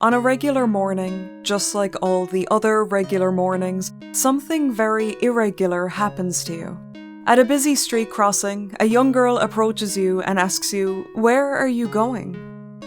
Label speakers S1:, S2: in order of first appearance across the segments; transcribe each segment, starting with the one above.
S1: On a regular morning, just like all the other regular mornings, something very irregular happens to you. At a busy street crossing, a young girl approaches you and asks you, "Where are you going?"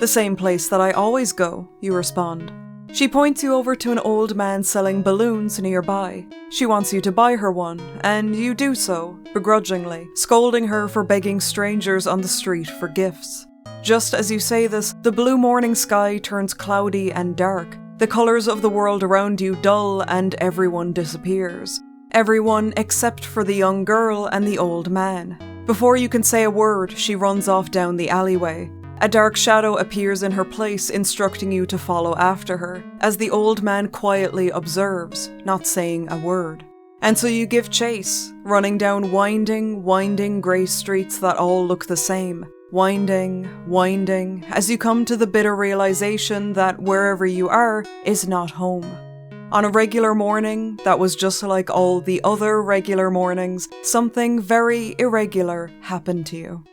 S1: "The same place that I always go," you respond. She points you over to an old man selling balloons nearby. She wants you to buy her one, and you do so, begrudgingly, scolding her for begging strangers on the street for gifts. Just as you say this, the blue morning sky turns cloudy and dark. The colours of the world around you dull and everyone disappears. Everyone except for the young girl and the old man. Before you can say a word, she runs off down the alleyway. A dark shadow appears in her place, instructing you to follow after her, as the old man quietly observes, not saying a word. And so you give chase, running down winding grey streets that all look the same. Winding, as you come to the bitter realization that wherever you are is not home. On a regular morning that was just like all the other regular mornings, something very irregular happened to you.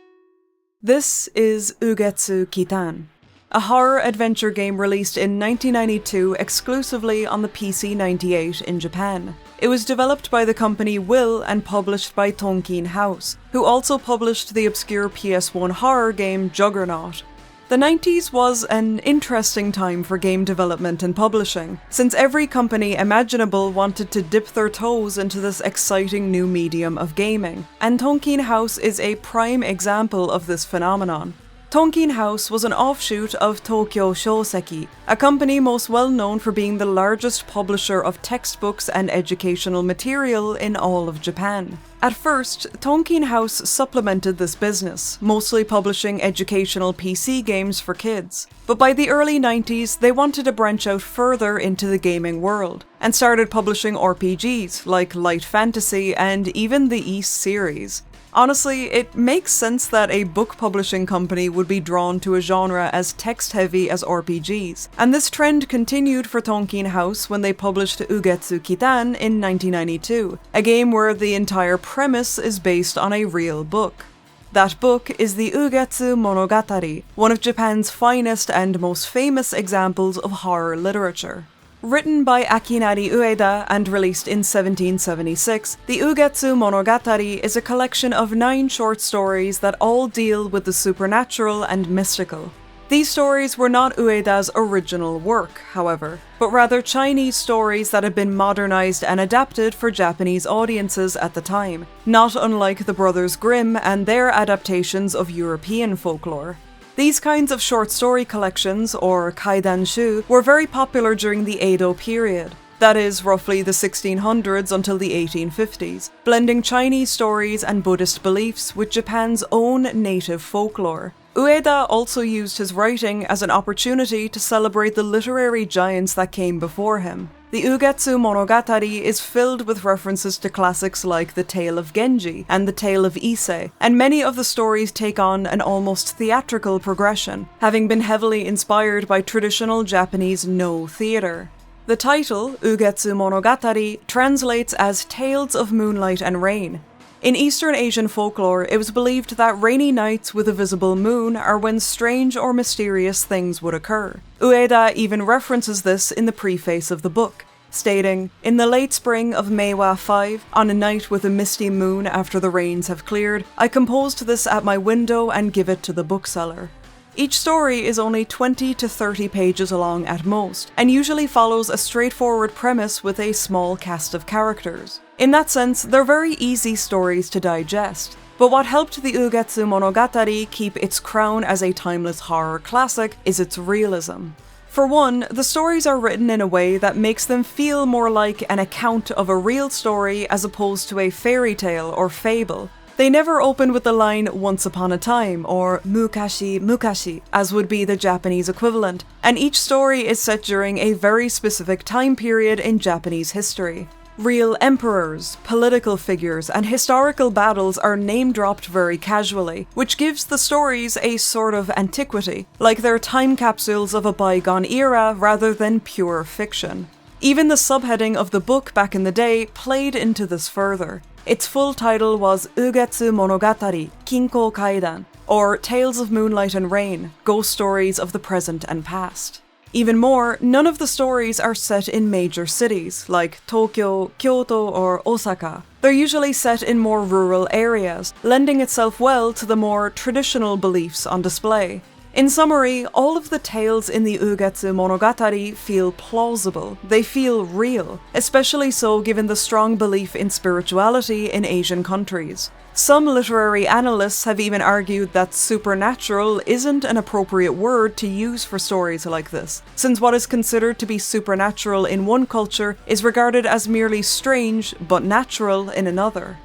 S1: This is Ugetsu Kitan, a horror adventure game released in 1992 exclusively on the PC-98 in Japan. It was developed by the company Will and published by Tonkin House, who also published the obscure PS1 horror game Juggernaut. The 90s was an interesting time for game development and publishing, since every company imaginable wanted to dip their toes into this exciting new medium of gaming, and Tonkin House is a prime example of this phenomenon. Tonkin House was an offshoot of Tokyo Shoseki, a company most well known for being the largest publisher of textbooks and educational material in all of Japan. At first, Tonkin House supplemented this business, mostly publishing educational PC games for kids. But by the early 90s, they wanted to branch out further into the gaming world, and started publishing RPGs like Light Fantasy and even the East series. Honestly, it makes sense that a book publishing company would be drawn to a genre as text-heavy as RPGs, and this trend continued for Tonkin House when they published Ugetsu Kitan in 1992, a game where the entire premise is based on a real book. That book is the Ugetsu Monogatari, one of Japan's finest and most famous examples of horror literature. Written by Akinari Ueda and released in 1776, the Ugetsu Monogatari is a collection of 9 short stories that all deal with the supernatural and mystical. These stories were not Ueda's original work, however, but rather Chinese stories that had been modernized and adapted for Japanese audiences at the time, not unlike the Brothers Grimm and their adaptations of European folklore. These kinds of short story collections, or kaidanshu, were very popular during the Edo period. That is, roughly the 1600s until the 1850s, blending Chinese stories and Buddhist beliefs with Japan's own native folklore. Ueda also used his writing as an opportunity to celebrate the literary giants that came before him. The Ugetsu Monogatari is filled with references to classics like The Tale of Genji and The Tale of Ise, and many of the stories take on an almost theatrical progression, having been heavily inspired by traditional Japanese No theatre. The title, Ugetsu Monogatari, translates as Tales of Moonlight and Rain. In Eastern Asian folklore, it was believed that rainy nights with a visible moon are when strange or mysterious things would occur. Ueda even references this in the preface of the book, stating, "In the late spring of Meiwa 5, on a night with a misty moon after the rains have cleared, I composed this at my window and give it to the bookseller." Each story is only 20 to 30 pages long at most, and usually follows a straightforward premise with a small cast of characters. In that sense, they're very easy stories to digest. But what helped the Ugetsu Monogatari keep its crown as a timeless horror classic is its realism. For one, the stories are written in a way that makes them feel more like an account of a real story as opposed to a fairy tale or fable. They never open with the line "once upon a time" or "mukashi mukashi", as would be the Japanese equivalent, and each story is set during a very specific time period in Japanese history. Real emperors, political figures, and historical battles are name-dropped very casually, which gives the stories a sort of antiquity, like they're time capsules of a bygone era rather than pure fiction. Even the subheading of the book back in the day played into this further. Its full title was Ugetsu Monogatari, Kinko Kaidan, or Tales of Moonlight and Rain, Ghost Stories of the Present and Past. Even more, none of the stories are set in major cities, like Tokyo, Kyoto, or Osaka. They're usually set in more rural areas, lending itself well to the more traditional beliefs on display. In summary, all of the tales in the Ugetsu Monogatari feel plausible, they feel real, especially so given the strong belief in spirituality in Asian countries. Some literary analysts have even argued that supernatural isn't an appropriate word to use for stories like this, since what is considered to be supernatural in one culture is regarded as merely strange but natural in another.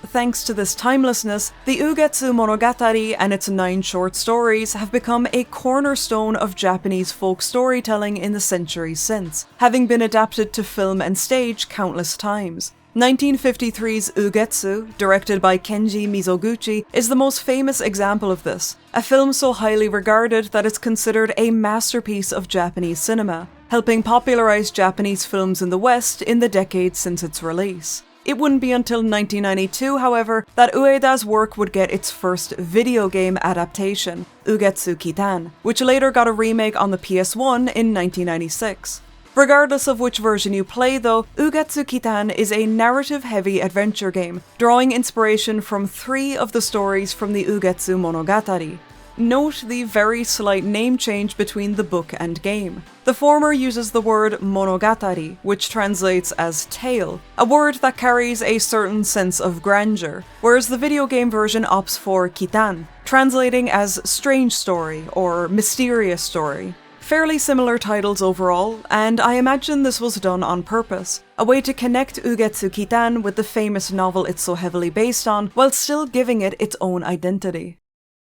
S1: Thanks to this timelessness, the Ugetsu Monogatari and its 9 short stories have become a cornerstone of Japanese folk storytelling in the centuries since, having been adapted to film and stage countless times. 1953's Ugetsu, directed by Kenji Mizoguchi, is the most famous example of this, a film so highly regarded that it's considered a masterpiece of Japanese cinema, helping popularize Japanese films in the West in the decades since its release. It wouldn't be until 1992, however, that Ueda's work would get its first video game adaptation, Ugetsu Kitan, which later got a remake on the PS1 in 1996. Regardless of which version you play though, Ugetsu Kitan is a narrative-heavy adventure game, drawing inspiration from 3 of the stories from the Ugetsu Monogatari. Note the very slight name change between the book and game. The former uses the word monogatari, which translates as tale, a word that carries a certain sense of grandeur, whereas the video game version opts for kitan, translating as strange story or mysterious story. Fairly similar titles overall, and I imagine this was done on purpose, a way to connect Ugetsu Kitan with the famous novel it's so heavily based on, while still giving it its own identity.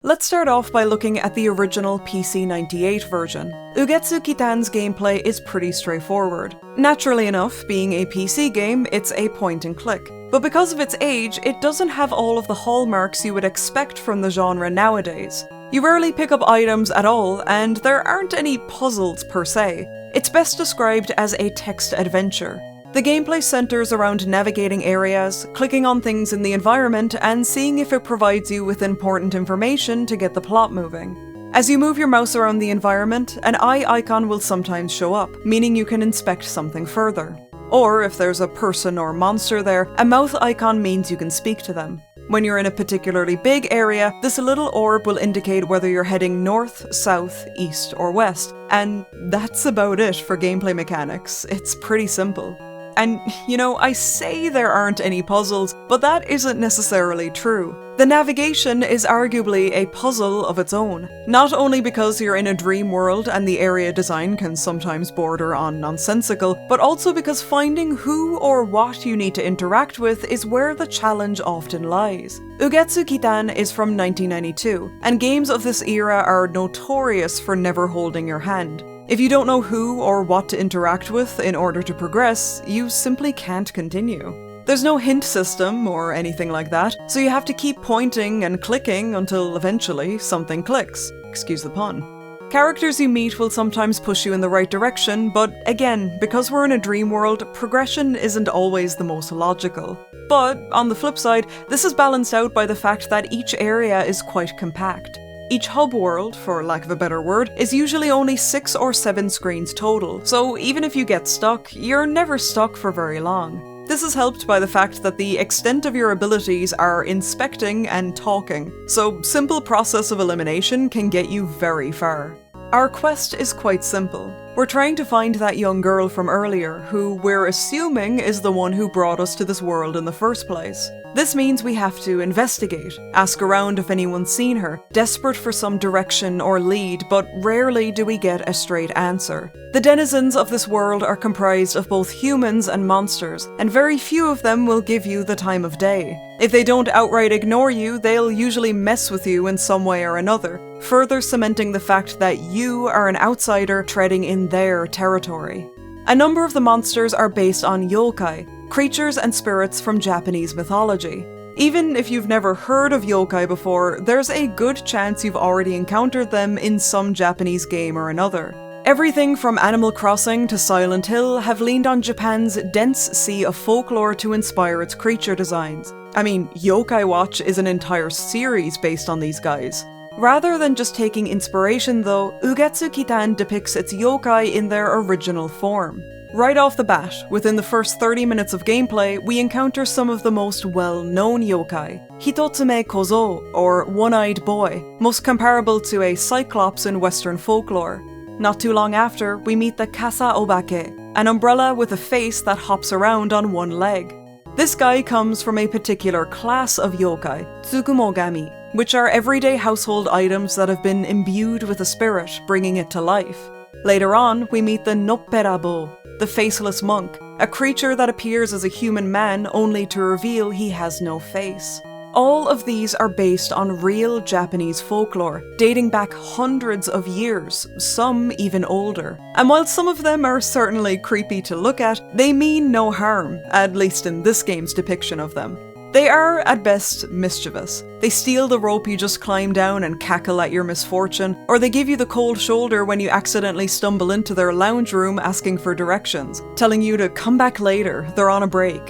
S1: Let's start off by looking at the original PC-98 version. Ugetsu Kitan's gameplay is pretty straightforward. Naturally enough, being a PC game, it's a point and click. But because of its age, it doesn't have all of the hallmarks you would expect from the genre nowadays. You rarely pick up items at all, and there aren't any puzzles per se. It's best described as a text adventure. The gameplay centers around navigating areas, clicking on things in the environment, and seeing if it provides you with important information to get the plot moving. As you move your mouse around the environment, an eye icon will sometimes show up, meaning you can inspect something further. Or if there's a person or monster there, a mouth icon means you can speak to them. When you're in a particularly big area, this little orb will indicate whether you're heading north, south, east, or west, and that's about it for gameplay mechanics. It's pretty simple. And, you know, I say there aren't any puzzles, but that isn't necessarily true. The navigation is arguably a puzzle of its own, not only because you're in a dream world and the area design can sometimes border on nonsensical, but also because finding who or what you need to interact with is where the challenge often lies. Ugetsu Kitan is from 1992, and games of this era are notorious for never holding your hand. If you don't know who or what to interact with in order to progress, you simply can't continue. There's no hint system or anything like that, so you have to keep pointing and clicking until eventually something clicks. Excuse the pun. Characters you meet will sometimes push you in the right direction, but again, because we're in a dream world, progression isn't always the most logical. But on the flip side, this is balanced out by the fact that each area is quite compact. Each hub world, for lack of a better word, is usually only 6 or 7 screens total, so even if you get stuck, you're never stuck for very long. This is helped by the fact that the extent of your abilities are inspecting and talking, so simple process of elimination can get you very far. Our quest is quite simple. We're trying to find that young girl from earlier, who we're assuming is the one who brought us to this world in the first place. This means we have to investigate, ask around if anyone's seen her, desperate for some direction or lead, but rarely do we get a straight answer. The denizens of this world are comprised of both humans and monsters, and very few of them will give you the time of day. If they don't outright ignore you, they'll usually mess with you in some way or another, further cementing the fact that you are an outsider treading in their territory. A number of the monsters are based on yokai, creatures and spirits from Japanese mythology. Even if you've never heard of yokai before, there's a good chance you've already encountered them in some Japanese game or another. Everything from Animal Crossing to Silent Hill have leaned on Japan's dense sea of folklore to inspire its creature designs. I mean, Yokai Watch is an entire series based on these guys. Rather than just taking inspiration though, Ugetsu Kitan depicts its yokai in their original form. Right off the bat, within the first 30 minutes of gameplay, we encounter some of the most well-known yokai. Hitotsume Kozo, or One-Eyed Boy, most comparable to a cyclops in Western folklore. Not too long after, we meet the Kasa Obake, an umbrella with a face that hops around on one leg. This guy comes from a particular class of yokai, Tsukumogami, which are everyday household items that have been imbued with a spirit, bringing it to life. Later on, we meet the Nopperabo, the faceless monk, a creature that appears as a human man only to reveal he has no face. All of these are based on real Japanese folklore, dating back hundreds of years, some even older. And while some of them are certainly creepy to look at, they mean no harm, at least in this game's depiction of them. They are, at best, mischievous. They steal the rope you just climb down and cackle at your misfortune, or they give you the cold shoulder when you accidentally stumble into their lounge room asking for directions, telling you to come back later, they're on a break.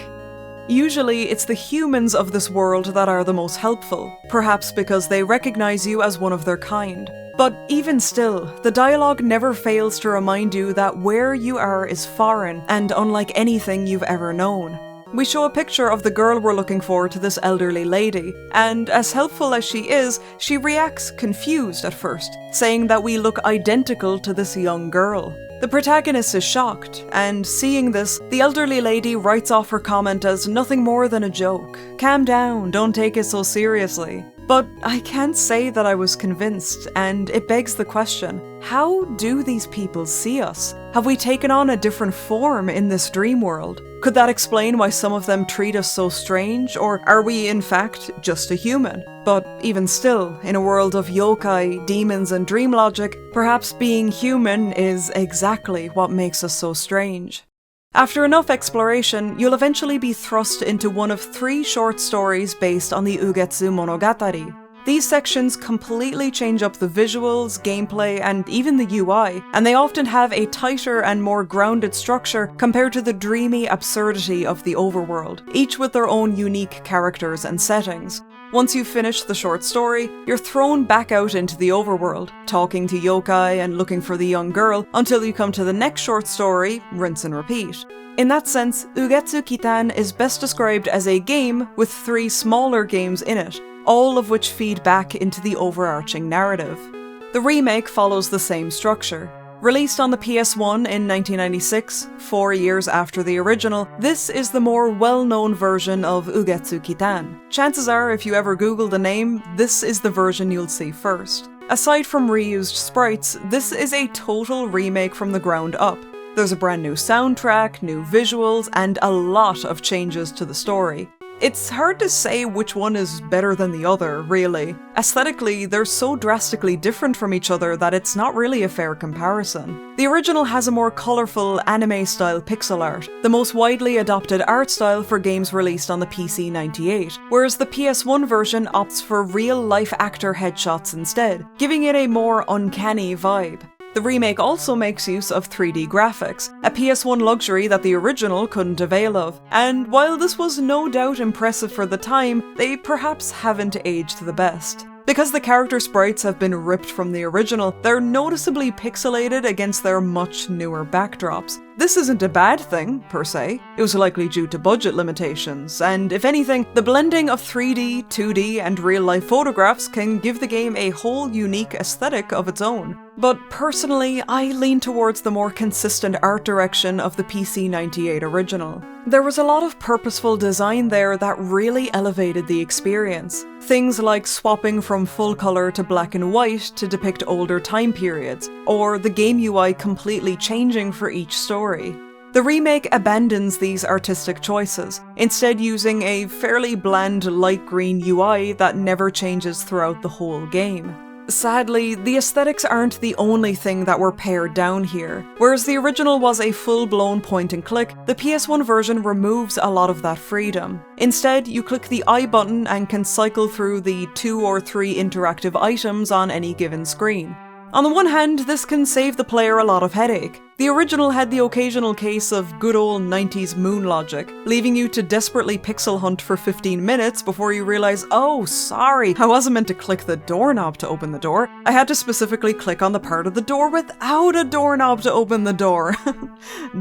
S1: Usually, it's the humans of this world that are the most helpful, perhaps because they recognize you as one of their kind. But even still, the dialogue never fails to remind you that where you are is foreign and unlike anything you've ever known. We show a picture of the girl we're looking for to this elderly lady, and as helpful as she is, she reacts confused at first, saying that we look identical to this young girl. The protagonist is shocked, and seeing this, the elderly lady writes off her comment as nothing more than a joke. Calm down, don't take it so seriously. But I can't say that I was convinced, and it begs the question, how do these people see us? Have we taken on a different form in this dream world? Could that explain why some of them treat us so strange, or are we in fact just a human? But even still, in a world of yokai, demons and dream logic, perhaps being human is exactly what makes us so strange. After enough exploration, you'll eventually be thrust into one of 3 short stories based on the Ugetsu Monogatari. These sections completely change up the visuals, gameplay, and even the UI, and they often have a tighter and more grounded structure compared to the dreamy absurdity of the overworld, each with their own unique characters and settings. Once you've finished the short story, you're thrown back out into the overworld, talking to yokai and looking for the young girl until you come to the next short story, rinse and repeat. In that sense, Ugetsu Kitan is best described as a game with 3 smaller games in it, all of which feed back into the overarching narrative. The remake follows the same structure. Released on the PS1 in 1996, 4 years after the original, this is the more well-known version of Ugetsu Kitan. Chances are, if you ever Google the name, this is the version you'll see first. Aside from reused sprites, this is a total remake from the ground up. There's a brand new soundtrack, new visuals, and a lot of changes to the story. It's hard to say which one is better than the other, really. Aesthetically, they're so drastically different from each other that it's not really a fair comparison. The original has a more colourful, anime-style pixel art, the most widely adopted art style for games released on the PC-98, whereas the PS1 version opts for real-life actor headshots instead, giving it a more uncanny vibe. The remake also makes use of 3D graphics, a PS1 luxury that the original couldn't avail of, and while this was no doubt impressive for the time, they perhaps haven't aged the best. Because the character sprites have been ripped from the original, they're noticeably pixelated against their much newer backdrops. This isn't a bad thing, per se. It was likely due to budget limitations, and if anything, the blending of 3D, 2D, and real-life photographs can give the game a whole unique aesthetic of its own. But personally, I lean towards the more consistent art direction of the PC-98 original. There was a lot of purposeful design there that really elevated the experience. Things like swapping from full colour to black and white to depict older time periods, or the game UI completely changing for each story. The remake abandons these artistic choices, instead using a fairly bland light green UI that never changes throughout the whole game. Sadly, the aesthetics aren't the only thing that were pared down here. Whereas the original was a full-blown point-and-click, the PS1 version removes a lot of that freedom. Instead, you click the I button and can cycle through the 2 or 3 interactive items on any given screen. On the one hand, this can save the player a lot of headache. The original had the occasional case of good old 90s moon logic, leaving you to desperately pixel hunt for 15 minutes before you realize, oh, sorry, I wasn't meant to click the doorknob to open the door. I had to specifically click on the part of the door without a doorknob to open the door.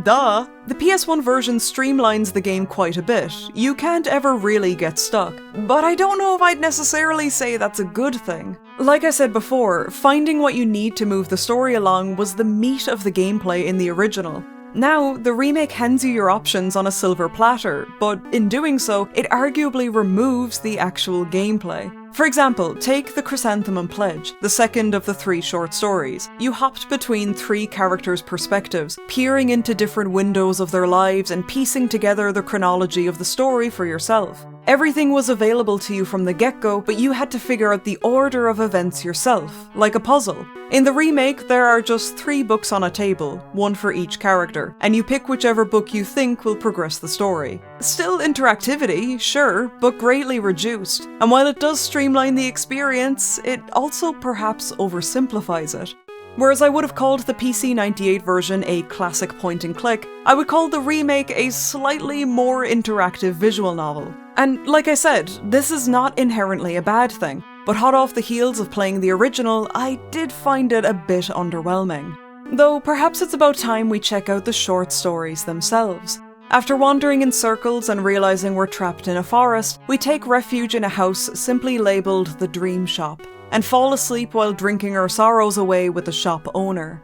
S1: Duh. The PS1 version streamlines the game quite a bit. You can't ever really get stuck, but I don't know if I'd necessarily say that's a good thing. Like I said before, finding what you need to move the story along was the meat of the gameplay in the original. Now, the remake hands you your options on a silver platter, but in doing so, it arguably removes the actual gameplay. For example, take the Chrysanthemum Pledge, the second of the 3 short stories. You hopped between 3 characters' perspectives, peering into different windows of their lives and piecing together the chronology of the story for yourself. Everything was available to you from the get-go, but you had to figure out the order of events yourself, like a puzzle. In the remake, there are just 3 books on a table, 1 for each character, and you pick whichever book you think will progress the story. Still interactivity, sure, but greatly reduced. And while it does streamline the experience, it also perhaps oversimplifies it. Whereas I would have called the PC-98 version a classic point-and-click, I would call the remake a slightly more interactive visual novel. And like I said, this is not inherently a bad thing, but hot off the heels of playing the original, I did find it a bit underwhelming. Though perhaps it's about time we check out the short stories themselves. After wandering in circles and realizing we're trapped in a forest, we take refuge in a house simply labelled the Dream Shop, and fall asleep while drinking our sorrows away with the shop owner.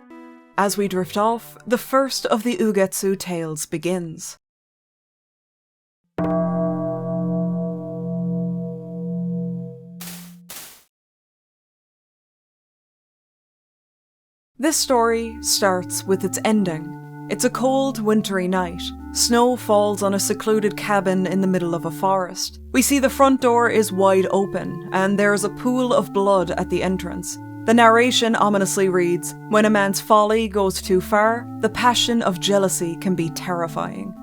S1: As we drift off, the first of the Ugetsu tales begins. This story starts with its ending. It's a cold, wintry night. Snow falls on a secluded cabin in the middle of a forest. We see the front door is wide open, and there is a pool of blood at the entrance. The narration ominously reads, "When a man's folly goes too far, the passion of jealousy can be terrifying."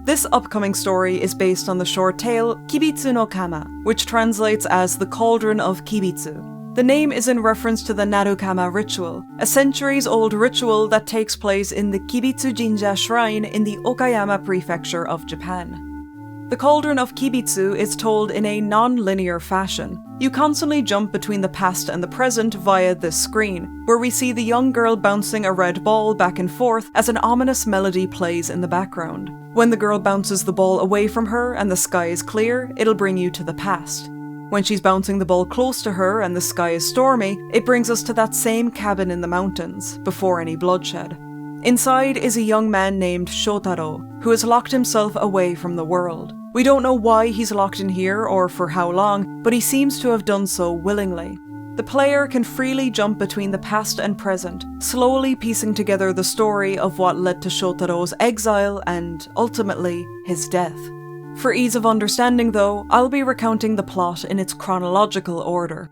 S1: This upcoming story is based on the short tale Kibitsu no Kama, which translates as the Cauldron of Kibitsu. The name is in reference to the Narukama ritual, a centuries-old ritual that takes place in the Kibitsu Jinja shrine in the Okayama prefecture of Japan. The Cauldron of Kibitsu is told in a non-linear fashion. You constantly jump between the past and the present via this screen, where we see the young girl bouncing a red ball back and forth as an ominous melody plays in the background. When the girl bounces the ball away from her and the sky is clear, it'll bring you to the past. When she's bouncing the ball close to her and the sky is stormy, it brings us to that same cabin in the mountains, before any bloodshed. Inside is a young man named Shotaro, who has locked himself away from the world. We don't know why he's locked in here or for how long, but he seems to have done so willingly. The player can freely jump between the past and present, slowly piecing together the story of what led to Shotaro's exile and, ultimately, his death. For ease of understanding though, I'll be recounting the plot in its chronological order.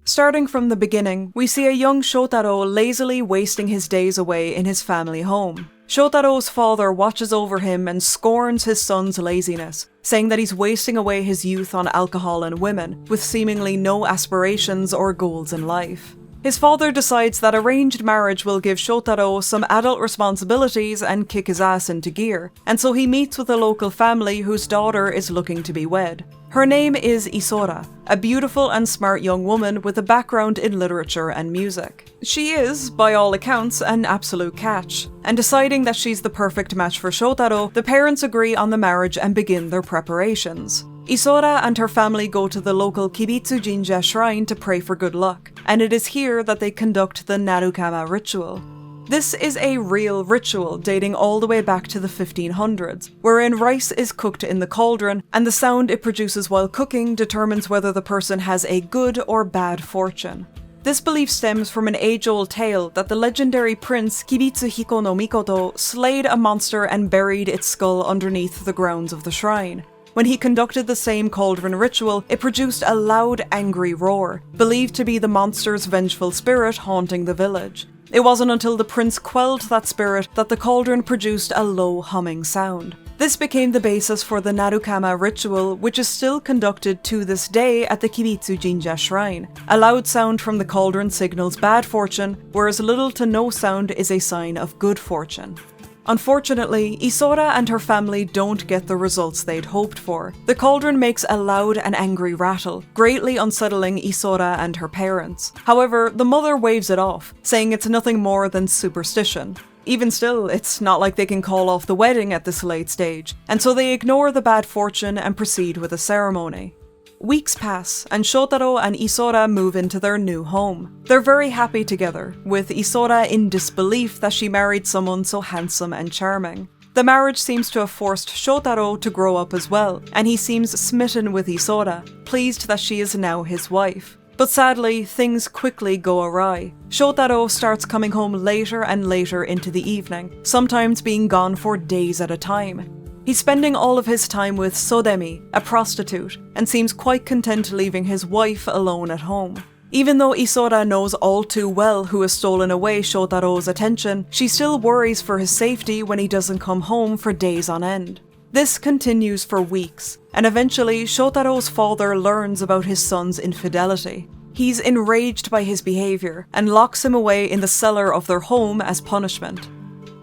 S1: Starting from the beginning, we see a young Shotaro lazily wasting his days away in his family home. Shotaro's father watches over him and scorns his son's laziness, saying that he's wasting away his youth on alcohol and women, with seemingly no aspirations or goals in life. His father decides that arranged marriage will give Shotaro some adult responsibilities and kick his ass into gear, and so he meets with a local family whose daughter is looking to be wed. Her name is Isora, a beautiful and smart young woman with a background in literature and music. She is, by all accounts, an absolute catch, and deciding that she's the perfect match for Shotaro, the parents agree on the marriage and begin their preparations. Isora and her family go to the local Kibitsu Jinja shrine to pray for good luck, and it is here that they conduct the Narukama ritual. This is a real ritual dating all the way back to the 1500s, wherein rice is cooked in the cauldron, and the sound it produces while cooking determines whether the person has a good or bad fortune. This belief stems from an age-old tale that the legendary prince Kibitsu Hiko no Mikoto slayed a monster and buried its skull underneath the grounds of the shrine. When he conducted the same cauldron ritual, it produced a loud, angry roar, believed to be the monster's vengeful spirit haunting the village. It wasn't until the prince quelled that spirit that the cauldron produced a low humming sound. This became the basis for the Narukama ritual, which is still conducted to this day at the Kibitsu Jinja shrine. A loud sound from the cauldron signals bad fortune, whereas little to no sound is a sign of good fortune. Unfortunately, Isora and her family don't get the results they'd hoped for. The cauldron makes a loud and angry rattle, greatly unsettling Isora and her parents. However, the mother waves it off, saying it's nothing more than superstition. Even still, it's not like they can call off the wedding at this late stage, and so they ignore the bad fortune and proceed with the ceremony. Weeks pass, and Shotaro and Isora move into their new home. They're very happy together, with Isora in disbelief that she married someone so handsome and charming. The marriage seems to have forced Shotaro to grow up as well, and he seems smitten with Isora, pleased that she is now his wife. But sadly, things quickly go awry. Shotaro starts coming home later and later into the evening, sometimes being gone for days at a time. He's spending all of his time with Sodemi, a prostitute, and seems quite content leaving his wife alone at home. Even though Isora knows all too well who has stolen away Shotaro's attention, she still worries for his safety when he doesn't come home for days on end. This continues for weeks, and eventually Shotaro's father learns about his son's infidelity. He's enraged by his behaviour and locks him away in the cellar of their home as punishment.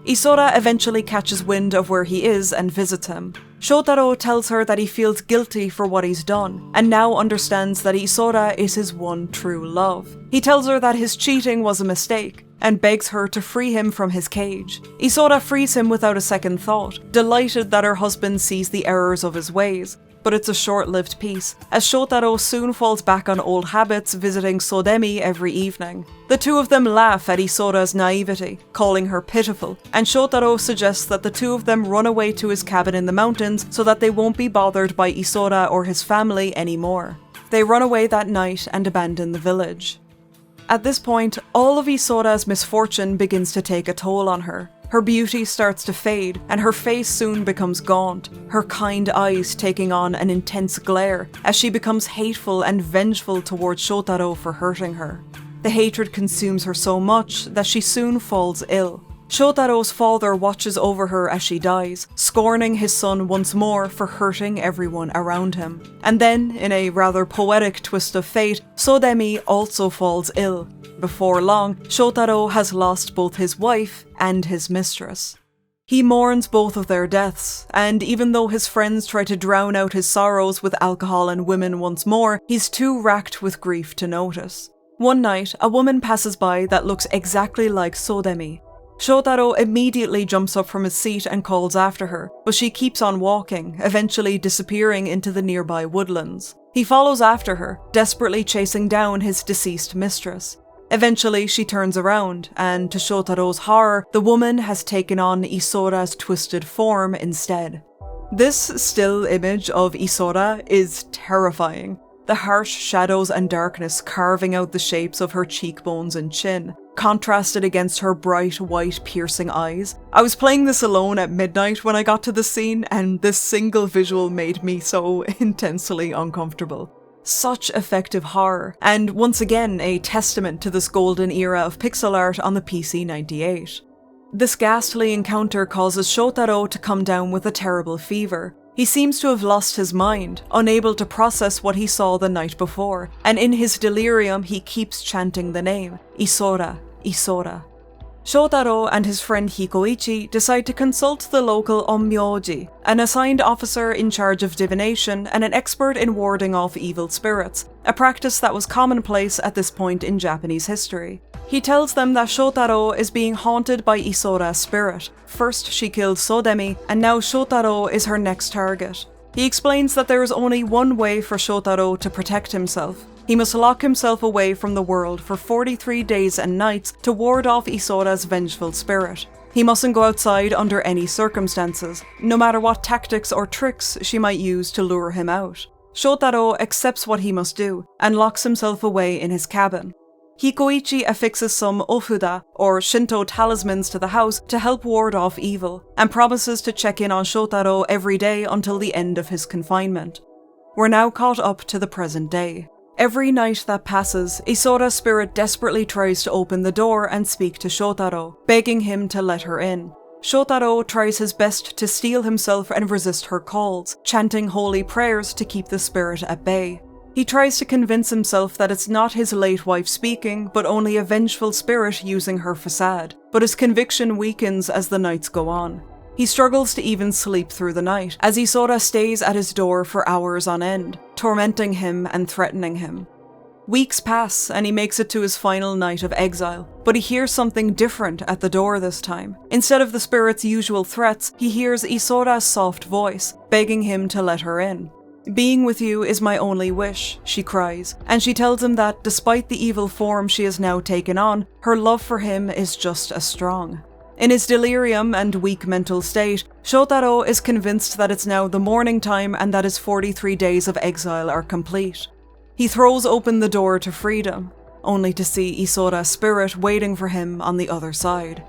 S1: Isora eventually catches wind of where he is and visits him. Shotaro tells her that he feels guilty for what he's done, and now understands that Isora is his one true love. He tells her that his cheating was a mistake, and begs her to free him from his cage. Isora frees him without a second thought, delighted that her husband sees the errors of his ways. But it's a short-lived peace, as Shotaro soon falls back on old habits, visiting Sodemi every evening. The two of them laugh at Isora's naivety, calling her pitiful, and Shotaro suggests that the two of them run away to his cabin in the mountains so that they won't be bothered by Isora or his family anymore. They run away that night and abandon the village. At this point, all of Isora's misfortune begins to take a toll on her. Her beauty starts to fade, and her face soon becomes gaunt, her kind eyes taking on an intense glare as she becomes hateful and vengeful towards Shotaro for hurting her. The hatred consumes her so much that she soon falls ill. Shotaro's father watches over her as she dies, scorning his son once more for hurting everyone around him. And then, in a rather poetic twist of fate, Sodemi also falls ill. Before long, Shotaro has lost both his wife and his mistress. He mourns both of their deaths, and even though his friends try to drown out his sorrows with alcohol and women once more, he's too racked with grief to notice. One night, a woman passes by that looks exactly like Sodemi. Shotaro immediately jumps up from his seat and calls after her, but she keeps on walking, eventually disappearing into the nearby woodlands. He follows after her, desperately chasing down his deceased mistress. Eventually, she turns around, and to Shotaro's horror, the woman has taken on Isora's twisted form instead. This still image of Isora is terrifying. The harsh shadows and darkness carving out the shapes of her cheekbones and chin, contrasted against her bright white piercing eyes. I was playing this alone at midnight when I got to the scene, and this single visual made me so intensely uncomfortable. Such effective horror, and once again a testament to this golden era of pixel art on the PC-98. This ghastly encounter causes Shotaro to come down with a terrible fever. He seems to have lost his mind, unable to process what he saw the night before, and in his delirium he keeps chanting the name, Isora, Isora. Shotaro and his friend Hikoichi decide to consult the local onmyoji, an assigned officer in charge of divination and an expert in warding off evil spirits, a practice that was commonplace at this point in Japanese history. He tells them that Shotaro is being haunted by Isora's spirit. First she killed Sodemi, and now Shotaro is her next target. He explains that there is only one way for Shotaro to protect himself. He must lock himself away from the world for 43 days and nights to ward off Isora's vengeful spirit. He mustn't go outside under any circumstances, no matter what tactics or tricks she might use to lure him out. Shotaro accepts what he must do, and locks himself away in his cabin. Hikoichi affixes some ofuda, or Shinto talismans, to the house to help ward off evil, and promises to check in on Shotaro every day until the end of his confinement. We're now caught up to the present day. Every night that passes, Isora's spirit desperately tries to open the door and speak to Shotaro, begging him to let her in. Shotaro tries his best to steel himself and resist her calls, chanting holy prayers to keep the spirit at bay. He tries to convince himself that it's not his late wife speaking, but only a vengeful spirit using her facade, but his conviction weakens as the nights go on. He struggles to even sleep through the night, as Isora stays at his door for hours on end, tormenting him and threatening him. Weeks pass and he makes it to his final night of exile, but he hears something different at the door this time. Instead of the spirit's usual threats, he hears Isora's soft voice, begging him to let her in. "Being with you is my only wish," she cries, and she tells him that despite the evil form she has now taken on, her love for him is just as strong. In his delirium and weak mental state, Shotaro is convinced that it's now the morning time and that his 43 days of exile are complete. He throws open the door to freedom, only to see Isora's spirit waiting for him on the other side.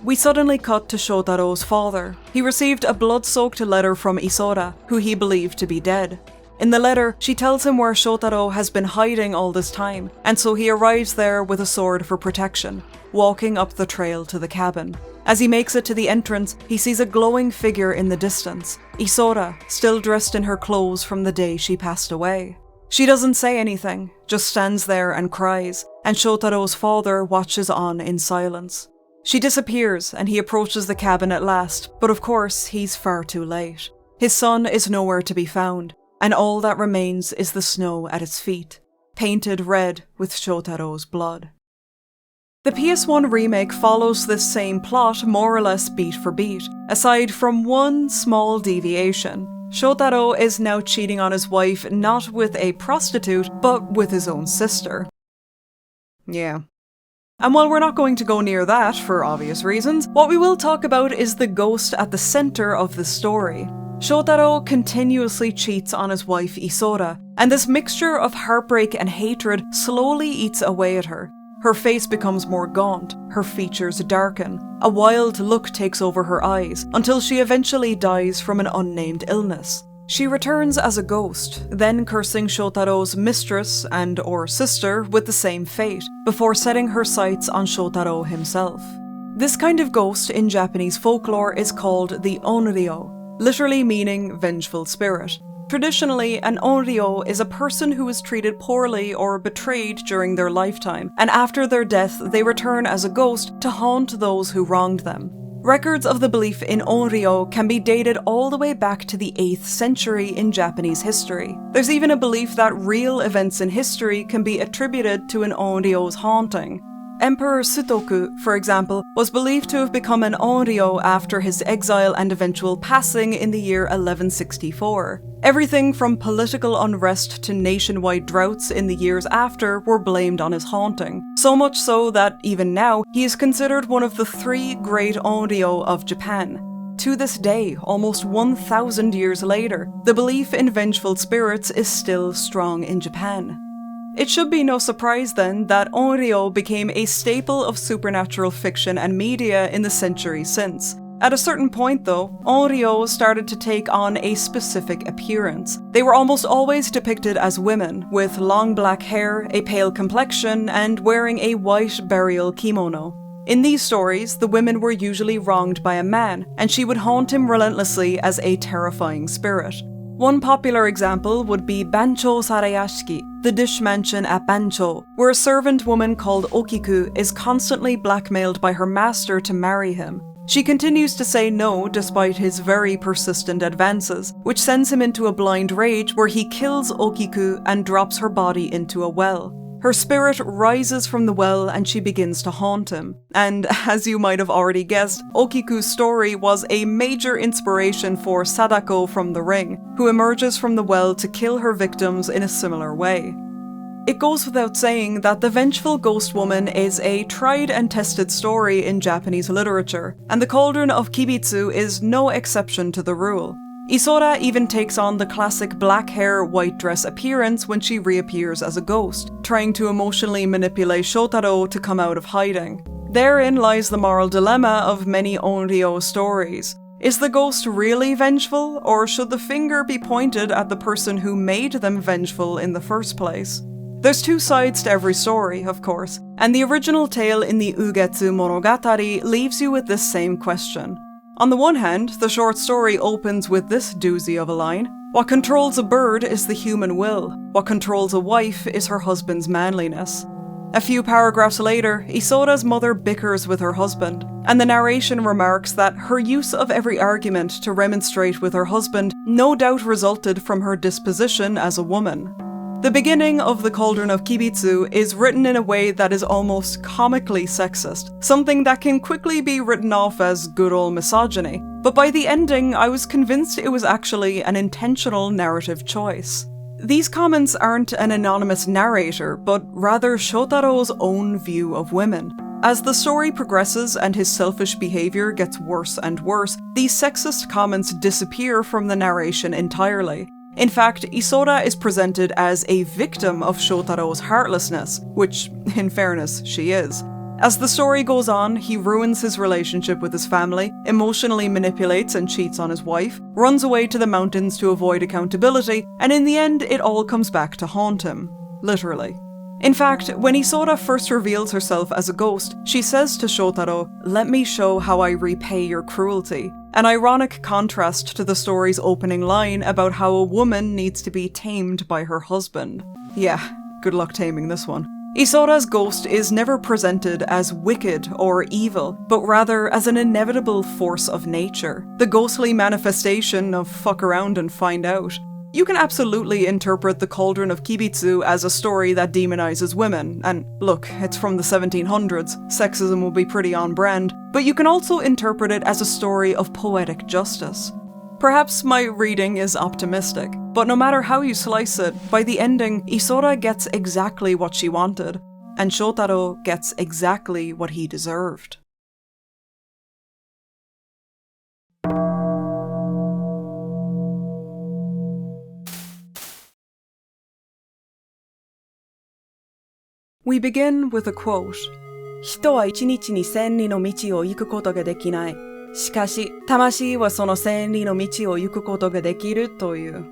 S1: We suddenly cut to Shotaro's father. He received a blood-soaked letter from Isora, who he believed to be dead. In the letter, she tells him where Shotaro has been hiding all this time, and so he arrives there with a sword for protection, walking up the trail to the cabin. As he makes it to the entrance, he sees a glowing figure in the distance, Isora, still dressed in her clothes from the day she passed away. She doesn't say anything, just stands there and cries, and Shotaro's father watches on in silence. She disappears and he approaches the cabin at last, but of course he's far too late. His son is nowhere to be found, and all that remains is the snow at its feet, painted red with Shotaro's blood. The PS1 remake follows this same plot more or less beat for beat, aside from one small deviation. Shotaro is now cheating on his wife not with a prostitute, but with his own sister. Yeah. And while we're not going to go near that for obvious reasons, what we will talk about is the ghost at the center of the story. Shotaro continuously cheats on his wife Isora, and this mixture of heartbreak and hatred slowly eats away at her. Her face becomes more gaunt, her features darken, a wild look takes over her eyes, until she eventually dies from an unnamed illness. She returns as a ghost, then cursing Shotaro's mistress and/or sister with the same fate, before setting her sights on Shotaro himself. This kind of ghost in Japanese folklore is called the onryo, literally meaning vengeful spirit. Traditionally, an onryo is a person who was treated poorly or betrayed during their lifetime, and after their death they return as a ghost to haunt those who wronged them. Records of the belief in onryo can be dated all the way back to the 8th century in Japanese history. There's even a belief that real events in history can be attributed to an onryo's haunting. Emperor Sutoku, for example, was believed to have become an onryo after his exile and eventual passing in the year 1164. Everything from political unrest to nationwide droughts in the years after were blamed on his haunting. So much so that, even now, he is considered one of the 3 great onryo of Japan. To this day, almost 1,000 years later, the belief in vengeful spirits is still strong in Japan. It should be no surprise then that onryo became a staple of supernatural fiction and media in the centuries since. At a certain point though, onryo started to take on a specific appearance. They were almost always depicted as women, with long black hair, a pale complexion, and wearing a white burial kimono. In these stories, the women were usually wronged by a man, and she would haunt him relentlessly as a terrifying spirit. One popular example would be Bancho Sarayashiki, the dish mansion at Bancho, where a servant woman called Okiku is constantly blackmailed by her master to marry him. She continues to say no despite his very persistent advances, which sends him into a blind rage where he kills Okiku and drops her body into a well. Her spirit rises from the well and she begins to haunt him. And as you might have already guessed, Okiku's story was a major inspiration for Sadako from The Ring, who emerges from the well to kill her victims in a similar way. It goes without saying that the vengeful ghost woman is a tried and tested story in Japanese literature, and the Cauldron of Kibitsu is no exception to the rule. Isora even takes on the classic black hair, white dress appearance when she reappears as a ghost, trying to emotionally manipulate Shotaro to come out of hiding. Therein lies the moral dilemma of many onryo stories. Is the ghost really vengeful, or should the finger be pointed at the person who made them vengeful in the first place? There's two sides to every story, of course, and the original tale in the Ugetsu Monogatari leaves you with this same question. On the one hand, the short story opens with this doozy of a line: "What controls a bird is the human will. What controls a wife is her husband's manliness." A few paragraphs later, Isora's mother bickers with her husband, and the narration remarks that her use of every argument to remonstrate with her husband no doubt resulted from her disposition as a woman. The beginning of the Cauldron of Kibitsu is written in a way that is almost comically sexist, something that can quickly be written off as good old misogyny, but by the ending I was convinced it was actually an intentional narrative choice. These comments aren't an anonymous narrator, but rather Shotaro's own view of women. As the story progresses and his selfish behaviour gets worse and worse, these sexist comments disappear from the narration entirely. In fact, Isora is presented as a victim of Shotaro's heartlessness, which, in fairness, she is. As the story goes on, he ruins his relationship with his family, emotionally manipulates and cheats on his wife, runs away to the mountains to avoid accountability, and in the end it all comes back to haunt him. Literally. In fact, when Isora first reveals herself as a ghost, she says to Shotaro, "Let me show how I repay your cruelty," an ironic contrast to the story's opening line about how a woman needs to be tamed by her husband. Yeah, good luck taming this one. Isora's ghost is never presented as wicked or evil, but rather as an inevitable force of nature, the ghostly manifestation of fuck around and find out. You can absolutely interpret the Cauldron of Kibitsu as a story that demonizes women, and look, it's from the 1700s, sexism will be pretty on brand, but you can also interpret it as a story of poetic justice. Perhaps my reading is optimistic, but no matter how you slice it, by the ending, Isora gets exactly what she wanted, and Shotaro gets exactly what he deserved. We begin with a quote. 人は一日に千里の道を行くことができない。しかし、魂はその千里の道を行くことができるという。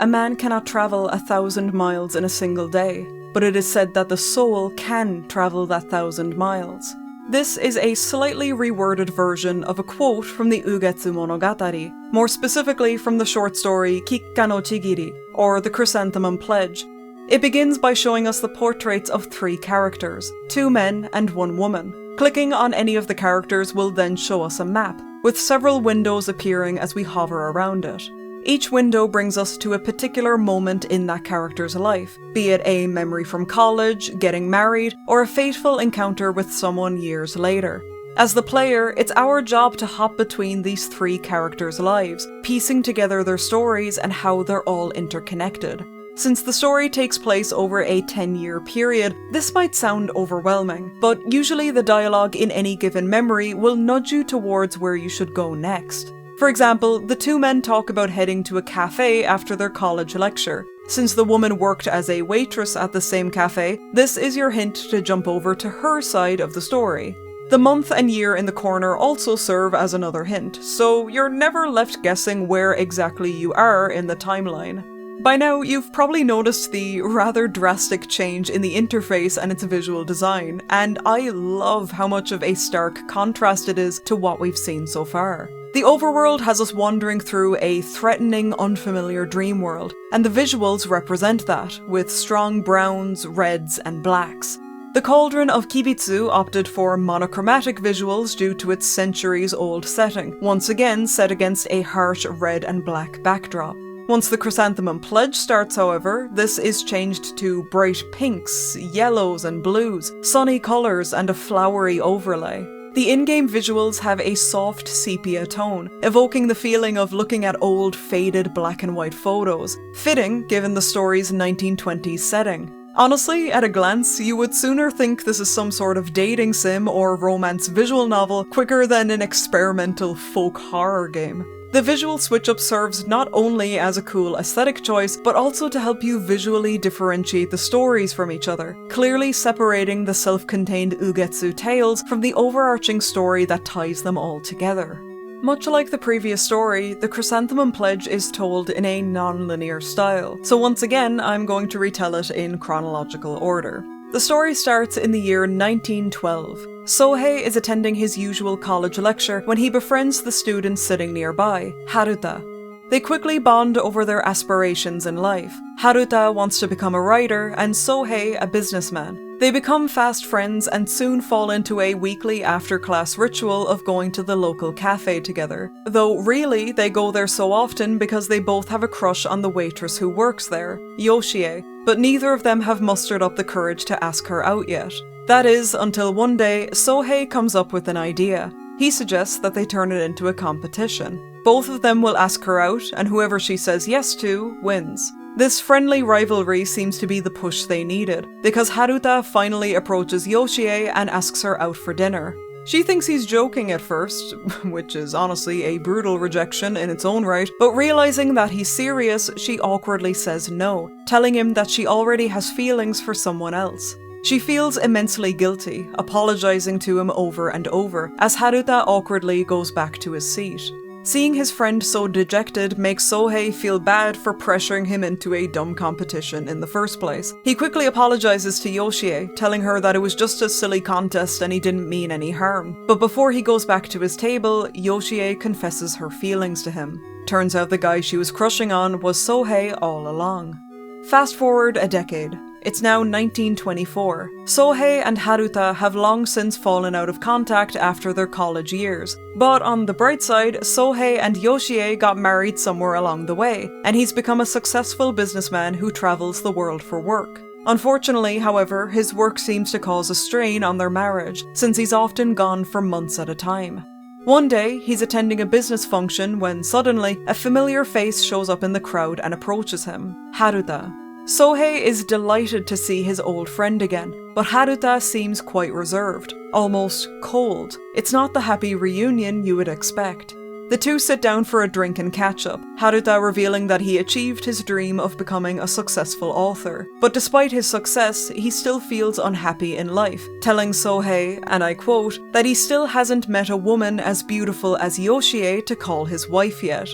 S1: A man cannot travel 1,000 miles in a single day, but it is said that the soul can travel that 1,000 miles. This is a slightly reworded version of a quote from the Ugetsu Monogatari, more specifically from the short story Kikka no Chigiri, or the Chrysanthemum Pledge. It begins by showing us the portraits of 3 characters, 2 men and 1 woman. Clicking on any of the characters will then show us a map, with several windows appearing as we hover around it. Each window brings us to a particular moment in that character's life, be it a memory from college, getting married, or a fateful encounter with someone years later. As the player, it's our job to hop between these 3 characters' lives, piecing together their stories and how they're all interconnected. Since the story takes place over a 10-year period, this might sound overwhelming, but usually the dialogue in any given memory will nudge you towards where you should go next. For example, the 2 men talk about heading to a cafe after their college lecture. Since the woman worked as a waitress at the same cafe, this is your hint to jump over to her side of the story. The month and year in the corner also serve as another hint, so you're never left guessing where exactly you are in the timeline. By now, you've probably noticed the rather drastic change in the interface and its visual design, and I love how much of a stark contrast it is to what we've seen so far. The overworld has us wandering through a threatening, unfamiliar dream world, and the visuals represent that, with strong browns, reds, and blacks. The Cauldron of Kibitsu opted for monochromatic visuals due to its centuries-old setting, once again set against a harsh red and black backdrop. Once the Chrysanthemum Pledge starts, however, this is changed to bright pinks, yellows and blues, sunny colours and a flowery overlay. The in-game visuals have a soft sepia tone, evoking the feeling of looking at old, faded black and white photos, fitting given the story's 1920s setting. Honestly, at a glance, you would sooner think this is some sort of dating sim or romance visual novel quicker than an experimental folk horror game. The visual switch-up serves not only as a cool aesthetic choice, but also to help you visually differentiate the stories from each other, clearly separating the self-contained Ugetsu tales from the overarching story that ties them all together. Much like the previous story, the Chrysanthemum Pledge is told in a non-linear style, so once again I'm going to retell it in chronological order. The story starts in the year 1912. Sohei is attending his usual college lecture when he befriends the student sitting nearby, Haruta. They quickly bond over their aspirations in life. Haruta wants to become a writer and Sohei a businessman. They become fast friends and soon fall into a weekly after-class ritual of going to the local cafe together. Though really, they go there so often because they both have a crush on the waitress who works there, Yoshie, but neither of them have mustered up the courage to ask her out yet. That is, until one day, Sohei comes up with an idea. He suggests that they turn it into a competition. Both of them will ask her out, and whoever she says yes to, wins. This friendly rivalry seems to be the push they needed, because Haruta finally approaches Yoshie and asks her out for dinner. She thinks he's joking at first, which is honestly a brutal rejection in its own right, but realizing that he's serious, she awkwardly says no, telling him that she already has feelings for someone else. She feels immensely guilty, apologizing to him over and over, as Haruta awkwardly goes back to his seat. Seeing his friend so dejected makes Sohei feel bad for pressuring him into a dumb competition in the first place. He quickly apologizes to Yoshie, telling her that it was just a silly contest and he didn't mean any harm. But before he goes back to his table, Yoshie confesses her feelings to him. Turns out the guy she was crushing on was Sohei all along. Fast forward a decade. It's now 1924. Sohei and Haruta have long since fallen out of contact after their college years. But on the bright side, Sohei and Yoshie got married somewhere along the way, and he's become a successful businessman who travels the world for work. Unfortunately, however, his work seems to cause a strain on their marriage, since he's often gone for months at a time. One day, he's attending a business function when suddenly, a familiar face shows up in the crowd and approaches him, Haruta. Sohei is delighted to see his old friend again, but Haruta seems quite reserved, almost cold. It's not the happy reunion you would expect. The two sit down for a drink and catch up, Haruta revealing that he achieved his dream of becoming a successful author. But despite his success, he still feels unhappy in life, telling Sohei, and I quote, that he still hasn't met a woman as beautiful as Yoshie to call his wife yet.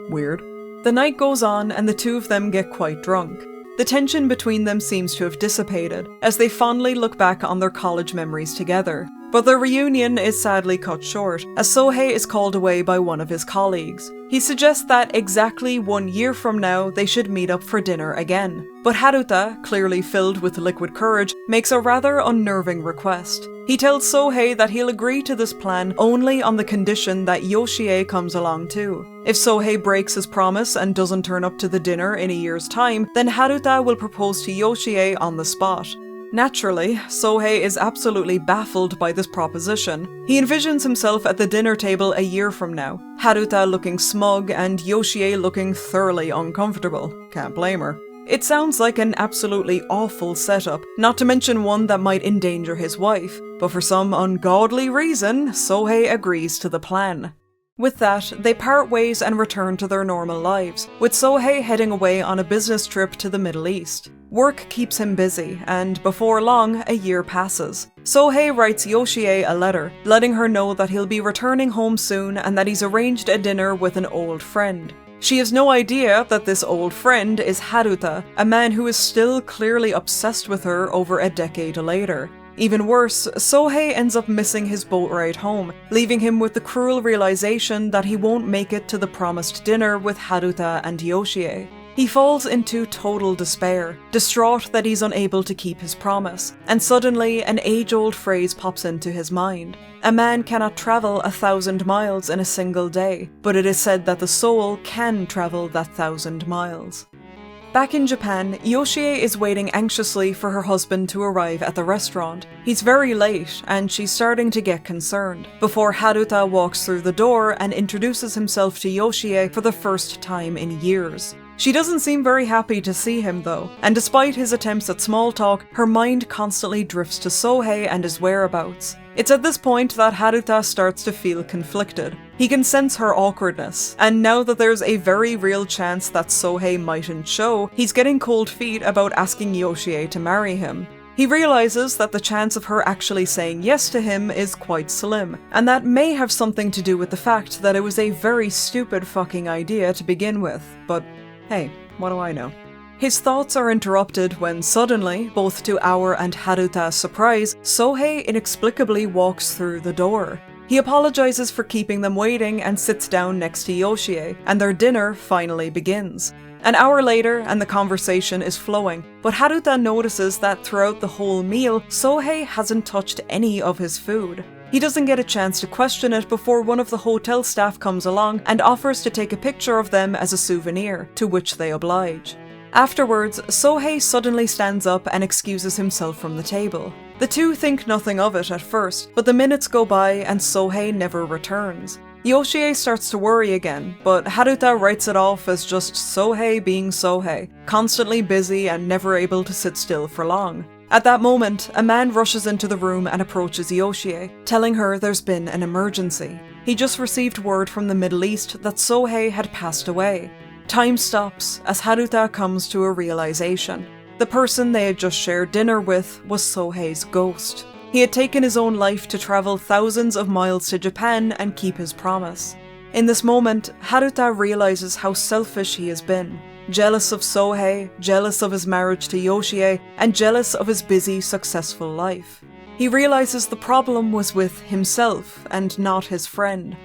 S1: Weird. The night goes on and the two of them get quite drunk. The tension between them seems to have dissipated, as they fondly look back on their college memories together. But their reunion is sadly cut short, as Sohei is called away by one of his colleagues. He suggests that exactly 1 year from now they should meet up for dinner again. But Haruta, clearly filled with liquid courage, makes a rather unnerving request. He tells Sohei that he'll agree to this plan only on the condition that Yoshie comes along too. If Sohei breaks his promise and doesn't turn up to the dinner in a year's time, then Haruta will propose to Yoshie on the spot. Naturally, Sohei is absolutely baffled by this proposition. He envisions himself at the dinner table a year from now, Haruta looking smug and Yoshie looking thoroughly uncomfortable. Can't blame her. It sounds like an absolutely awful setup, not to mention one that might endanger his wife, but for some ungodly reason, Sohei agrees to the plan. With that, they part ways and return to their normal lives, with Sohei heading away on a business trip to the Middle East. Work keeps him busy, and before long, a year passes. Sohei writes Yoshie a letter, letting her know that he'll be returning home soon and that he's arranged a dinner with an old friend. She has no idea that this old friend is Haruta, a man who is still clearly obsessed with her over a decade later. Even worse, Sohei ends up missing his boat ride home, leaving him with the cruel realization that he won't make it to the promised dinner with Haruta and Yoshie. He falls into total despair, distraught that he's unable to keep his promise, and suddenly an age-old phrase pops into his mind. A man cannot travel 1,000 miles in a single day, but it is said that the soul can travel that 1,000 miles. Back in Japan, Yoshie is waiting anxiously for her husband to arrive at the restaurant. He's very late, and she's starting to get concerned, before Haruta walks through the door and introduces himself to Yoshie for the first time in years. She doesn't seem very happy to see him though, and despite his attempts at small talk, her mind constantly drifts to Sohei and his whereabouts. It's at this point that Haruta starts to feel conflicted. He can sense her awkwardness, and now that there's a very real chance that Sohei mightn't show, he's getting cold feet about asking Yoshie to marry him. He realizes that the chance of her actually saying yes to him is quite slim, and that may have something to do with the fact that it was a very stupid fucking idea to begin with, but hey, what do I know? His thoughts are interrupted when suddenly, both to our and Haruta's surprise, Sohei inexplicably walks through the door. He apologizes for keeping them waiting and sits down next to Yoshie, and their dinner finally begins. An hour later, and the conversation is flowing, but Haruta notices that throughout the whole meal, Sohei hasn't touched any of his food. He doesn't get a chance to question it before one of the hotel staff comes along and offers to take a picture of them as a souvenir, to which they oblige. Afterwards, Sohei suddenly stands up and excuses himself from the table. The two think nothing of it at first, but the minutes go by and Sohei never returns. Yoshie starts to worry again, but Haruta writes it off as just Sohei being Sohei, constantly busy and never able to sit still for long. At that moment, a man rushes into the room and approaches Yoshie, telling her there's been an emergency. He just received word from the Middle East that Sohei had passed away. Time stops as Haruta comes to a realization. The person they had just shared dinner with was Sohei's ghost. He had taken his own life to travel thousands of miles to Japan and keep his promise. In this moment, Haruta realizes how selfish he has been. Jealous of Sohei, jealous of his marriage to Yoshie, and jealous of his busy, successful life. He realizes the problem was with himself and not his friend.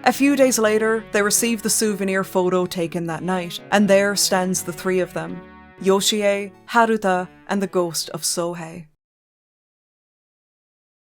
S1: A few days later, they receive the souvenir photo taken that night, and there stands the three of them: Yoshie, Haruta, and the ghost of Sohei.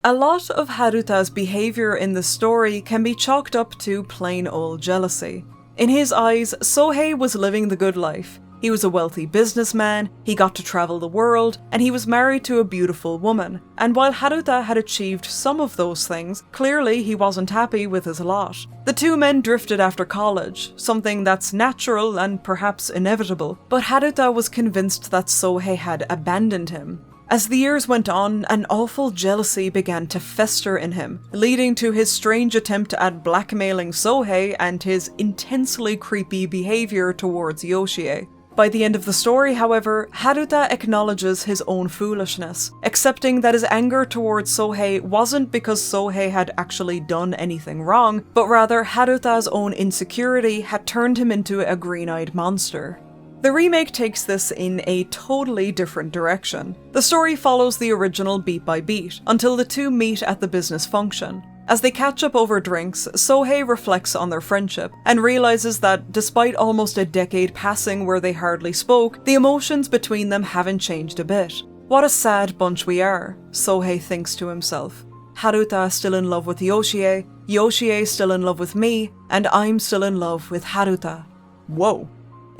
S1: A lot of Haruta's behaviour in the story can be chalked up to plain old jealousy. In his eyes, Sohei was living the good life. He was a wealthy businessman, he got to travel the world, and he was married to a beautiful woman. And while Haruta had achieved some of those things, clearly he wasn't happy with his lot. The two men drifted after college, something that's natural and perhaps inevitable, but Haruta was convinced that Sohei had abandoned him. As the years went on, an awful jealousy began to fester in him, leading to his strange attempt at blackmailing Sohei and his intensely creepy behaviour towards Yoshie. By the end of the story, however, Haruta acknowledges his own foolishness, accepting that his anger towards Sohei wasn't because Sohei had actually done anything wrong, but rather Haruta's own insecurity had turned him into a green-eyed monster. The remake takes this in a totally different direction. The story follows the original beat by beat, until the two meet at the business function. As they catch up over drinks, Sohei reflects on their friendship, and realizes that despite almost a decade passing where they hardly spoke, the emotions between them haven't changed a bit. What a sad bunch we are, Sohei thinks to himself. Haruta still in love with Yoshie, Yoshie still in love with me, and I'm still in love with Haruta. Whoa.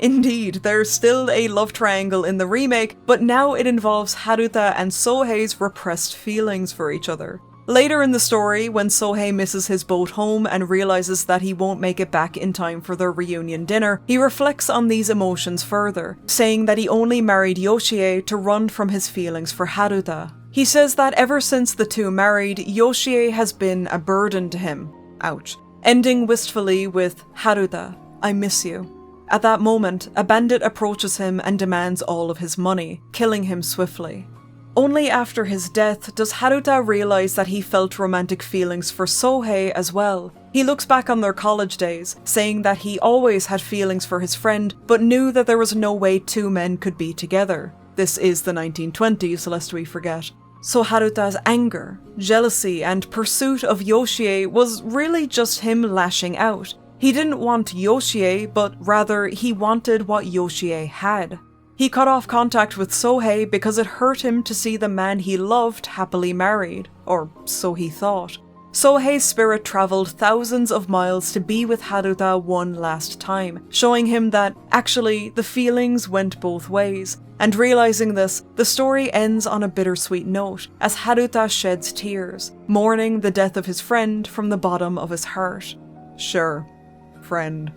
S1: Indeed, there's still a love triangle in the remake, but now it involves Haruta and Sohei's repressed feelings for each other. Later in the story, when Sohei misses his boat home and realizes that he won't make it back in time for their reunion dinner, he reflects on these emotions further, saying that he only married Yoshie to run from his feelings for Haruta. He says that ever since the two married, Yoshie has been a burden to him. Ouch. Ending wistfully with, "Haruta, I miss you." At that moment, a bandit approaches him and demands all of his money, killing him swiftly. Only after his death does Haruta realize that he felt romantic feelings for Sohei as well. He looks back on their college days, saying that he always had feelings for his friend, but knew that there was no way two men could be together. This is the 1920s, lest we forget. So Haruta's anger, jealousy, and pursuit of Yoshie was really just him lashing out. He didn't want Yoshie, but rather he wanted what Yoshie had. He cut off contact with Sohei because it hurt him to see the man he loved happily married, or so he thought. Sohei's spirit travelled thousands of miles to be with Haruta one last time, showing him that, actually, the feelings went both ways. And realizing this, the story ends on a bittersweet note, as Haruta sheds tears, mourning the death of his friend from the bottom of his heart. Sure. Friend.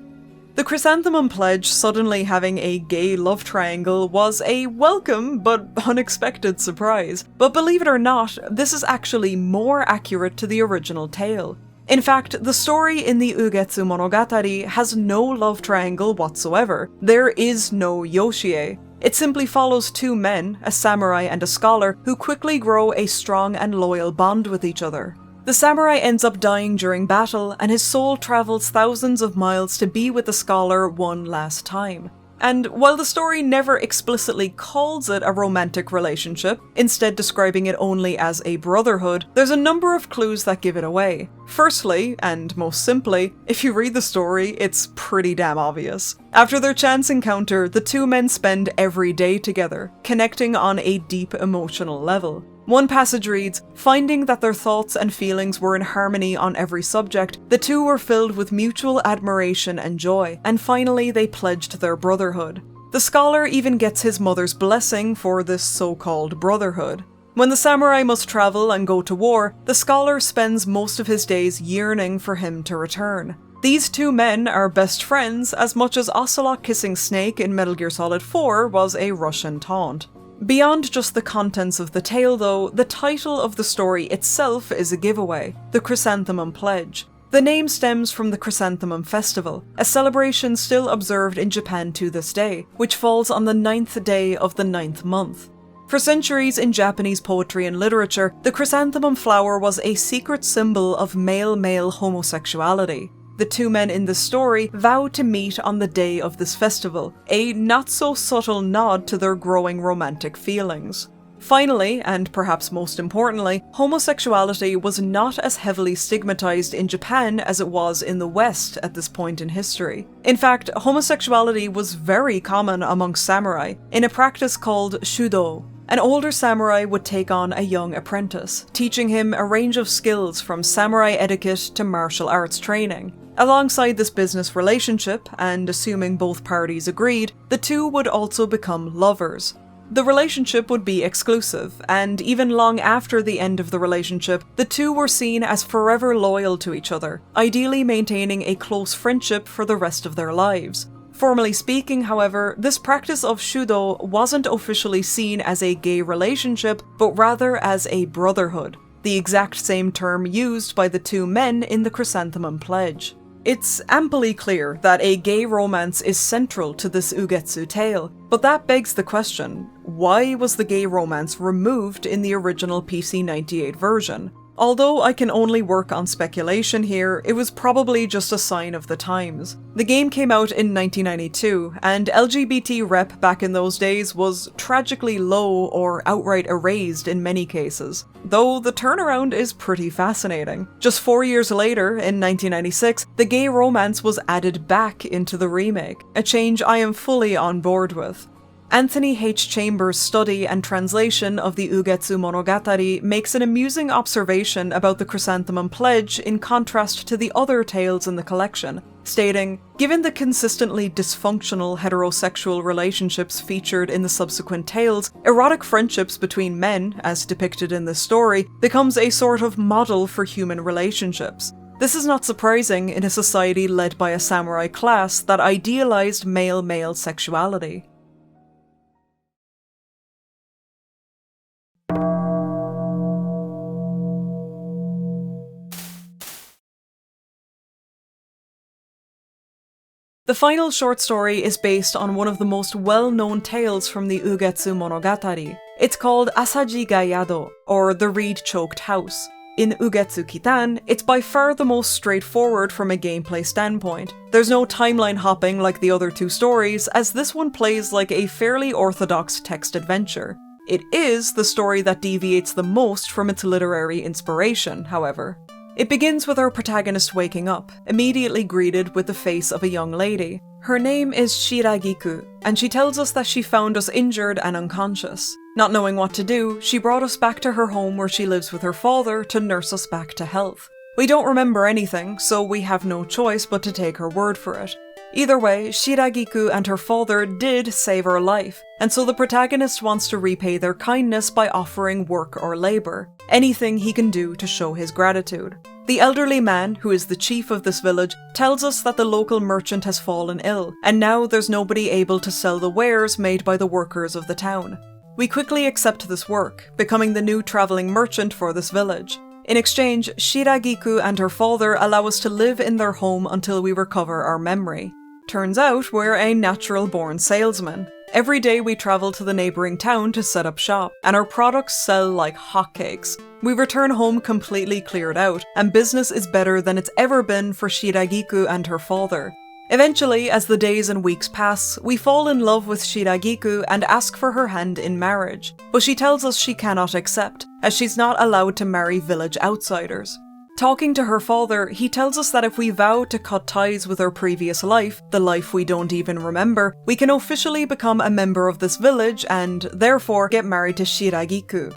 S1: The Chrysanthemum Pledge suddenly having a gay love triangle was a welcome but unexpected surprise, but believe it or not, this is actually more accurate to the original tale. In fact, the story in the Ugetsu Monogatari has no love triangle whatsoever. There is no Yoshie. It simply follows two men, a samurai and a scholar, who quickly grow a strong and loyal bond with each other. The samurai ends up dying during battle, and his soul travels thousands of miles to be with the scholar one last time. And while the story never explicitly calls it a romantic relationship, instead describing it only as a brotherhood, there's a number of clues that give it away. Firstly, and most simply, if you read the story, it's pretty damn obvious. After their chance encounter, the two men spend every day together, connecting on a deep emotional level. One passage reads, "Finding that their thoughts and feelings were in harmony on every subject, the two were filled with mutual admiration and joy, and finally they pledged their brotherhood." The scholar even gets his mother's blessing for this so-called brotherhood. When the samurai must travel and go to war, the scholar spends most of his days yearning for him to return. These two men are best friends as much as Ocelot kissing Snake in Metal Gear Solid 4 was a Russian taunt. Beyond just the contents of the tale though, the title of the story itself is a giveaway, the Chrysanthemum Pledge. The name stems from the Chrysanthemum Festival, a celebration still observed in Japan to this day, which falls on the 9th day of the 9th month. For centuries in Japanese poetry and literature, the chrysanthemum flower was a secret symbol of male-male homosexuality. The two men in the story vow to meet on the day of this festival, a not-so-subtle nod to their growing romantic feelings. Finally, and perhaps most importantly, homosexuality was not as heavily stigmatized in Japan as it was in the West at this point in history. In fact, homosexuality was very common among samurai, in a practice called shudo. An older samurai would take on a young apprentice, teaching him a range of skills from samurai etiquette to martial arts training. Alongside this business relationship, and assuming both parties agreed, the two would also become lovers. The relationship would be exclusive, and even long after the end of the relationship, the two were seen as forever loyal to each other, ideally maintaining a close friendship for the rest of their lives. Formally speaking, however, this practice of shudo wasn't officially seen as a gay relationship, but rather as a brotherhood, the exact same term used by the two men in the Chrysanthemum Pledge. It's amply clear that a gay romance is central to this Ugetsu tale, but that begs the question, why was the gay romance removed in the original PC-98 version? Although I can only work on speculation here, it was probably just a sign of the times. The game came out in 1992, and LGBT rep back in those days was tragically low or outright erased in many cases. Though the turnaround is pretty fascinating. Just 4 years later, in 1996, the gay romance was added back into the remake, a change I am fully on board with. Anthony H. Chambers' study and translation of the Ugetsu Monogatari makes an amusing observation about the Chrysanthemum Pledge in contrast to the other tales in the collection, stating, "Given the consistently dysfunctional heterosexual relationships featured in the subsequent tales, erotic friendships between men, as depicted in this story, becomes a sort of model for human relationships. This is not surprising in a society led by a samurai class that idealized male-male sexuality." The final short story is based on one of the most well-known tales from the Ugetsu Monogatari. It's called Asaji ga Yado, or The Reed-Choked House. In Ugetsu Kitan, it's by far the most straightforward from a gameplay standpoint. There's no timeline hopping like the other two stories, as this one plays like a fairly orthodox text adventure. It is the story that deviates the most from its literary inspiration, however. It begins with our protagonist waking up, immediately greeted with the face of a young lady. Her name is Shiragiku, and she tells us that she found us injured and unconscious. Not knowing what to do, she brought us back to her home where she lives with her father to nurse us back to health. We don't remember anything, so we have no choice but to take her word for it. Either way, Shiragiku and her father did save her life, and so the protagonist wants to repay their kindness by offering work or labor, anything he can do to show his gratitude. The elderly man, who is the chief of this village, tells us that the local merchant has fallen ill, and now there's nobody able to sell the wares made by the workers of the town. We quickly accept this work, becoming the new travelling merchant for this village. In exchange, Shiragiku and her father allow us to live in their home until we recover our memory. Turns out we're a natural-born salesman. Every day we travel to the neighbouring town to set up shop, and our products sell like hotcakes. We return home completely cleared out, and business is better than it's ever been for Shiragiku and her father. Eventually, as the days and weeks pass, we fall in love with Shiragiku and ask for her hand in marriage, but she tells us she cannot accept, as she's not allowed to marry village outsiders. Talking to her father, he tells us that if we vow to cut ties with our previous life, the life we don't even remember, we can officially become a member of this village and, therefore, get married to Shiragiku.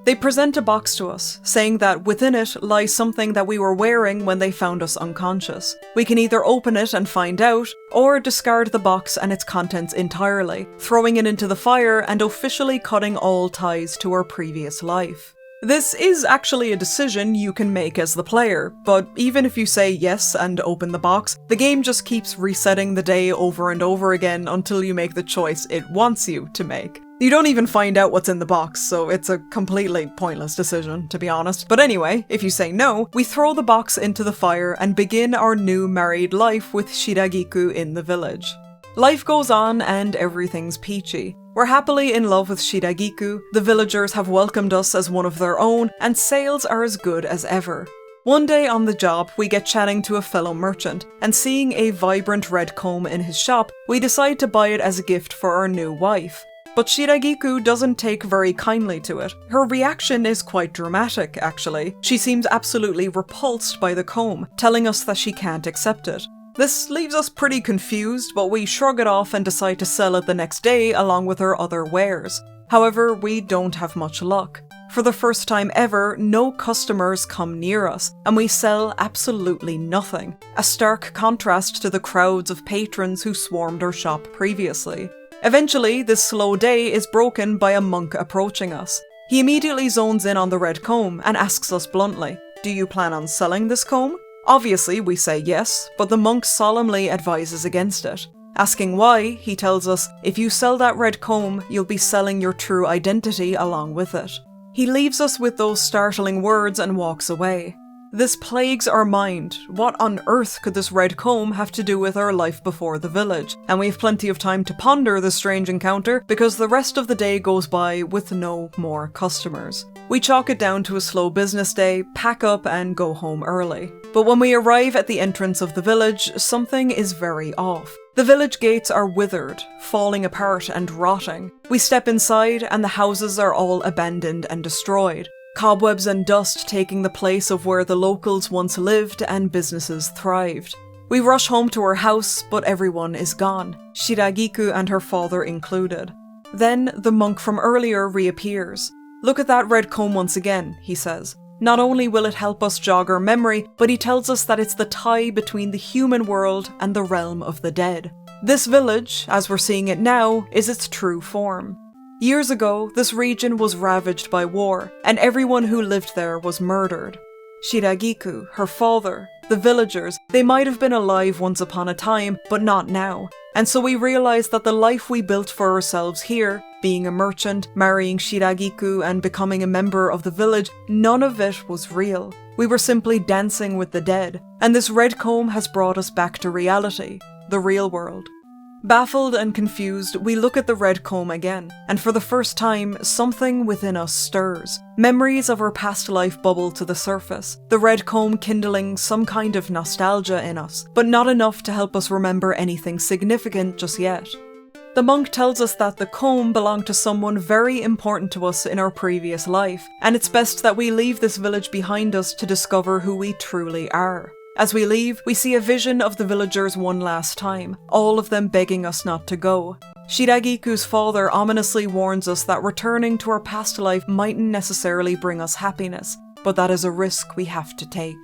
S1: They present a box to us, saying that within it lies something that we were wearing when they found us unconscious. We can either open it and find out, or discard the box and its contents entirely, throwing it into the fire and officially cutting all ties to our previous life. This is actually a decision you can make as the player, but even if you say yes and open the box, the game just keeps resetting the day over and over again until you make the choice it wants you to make. You don't even find out what's in the box, so it's a completely pointless decision, to be honest. But anyway, if you say no, we throw the box into the fire and begin our new married life with Shiragiku in the village. Life goes on and everything's peachy. We're happily in love with Shiragiku, the villagers have welcomed us as one of their own, and sales are as good as ever. One day on the job, we get chatting to a fellow merchant, and seeing a vibrant red comb in his shop, we decide to buy it as a gift for our new wife. But Shiragiku doesn't take very kindly to it. Her reaction is quite dramatic, actually. She seems absolutely repulsed by the comb, telling us that she can't accept it. This leaves us pretty confused, but we shrug it off and decide to sell it the next day along with her other wares. However, we don't have much luck. For the first time ever, no customers come near us, and we sell absolutely nothing. A stark contrast to the crowds of patrons who swarmed our shop previously. Eventually, this slow day is broken by a monk approaching us. He immediately zones in on the red comb and asks us bluntly, "Do you plan on selling this comb?" Obviously, we say yes, but the monk solemnly advises against it. Asking why, he tells us, if you sell that red comb, you'll be selling your true identity along with it. He leaves us with those startling words and walks away. This plagues our mind. What on earth could this red comb have to do with our life before the village? And we have plenty of time to ponder the strange encounter because the rest of the day goes by with no more customers. We chalk it down to a slow business day, pack up and go home early. But when we arrive at the entrance of the village, something is very off. The village gates are withered, falling apart and rotting. We step inside and the houses are all abandoned and destroyed. Cobwebs and dust taking the place of where the locals once lived and businesses thrived. We rush home to our house, but everyone is gone, Shiragiku and her father included. Then the monk from earlier reappears. "Look at that red comb once again," he says. Not only will it help us jog our memory, but he tells us that it's the tie between the human world and the realm of the dead. This village, as we're seeing it now, is its true form. Years ago, this region was ravaged by war, and everyone who lived there was murdered. Shiragiku, her father, the villagers, they might have been alive once upon a time, but not now. And so we realize that the life we built for ourselves here, being a merchant, marrying Shiragiku and becoming a member of the village, none of it was real. We were simply dancing with the dead, and this red comb has brought us back to reality, the real world. Baffled and confused, we look at the red comb again, and for the first time, something within us stirs. Memories of our past life bubble to the surface, the red comb kindling some kind of nostalgia in us, but not enough to help us remember anything significant just yet. The monk tells us that the comb belonged to someone very important to us in our previous life, and it's best that we leave this village behind us to discover who we truly are. As we leave, we see a vision of the villagers one last time, all of them begging us not to go. Shiragiku's father ominously warns us that returning to our past life mightn't necessarily bring us happiness, but that is a risk we have to take.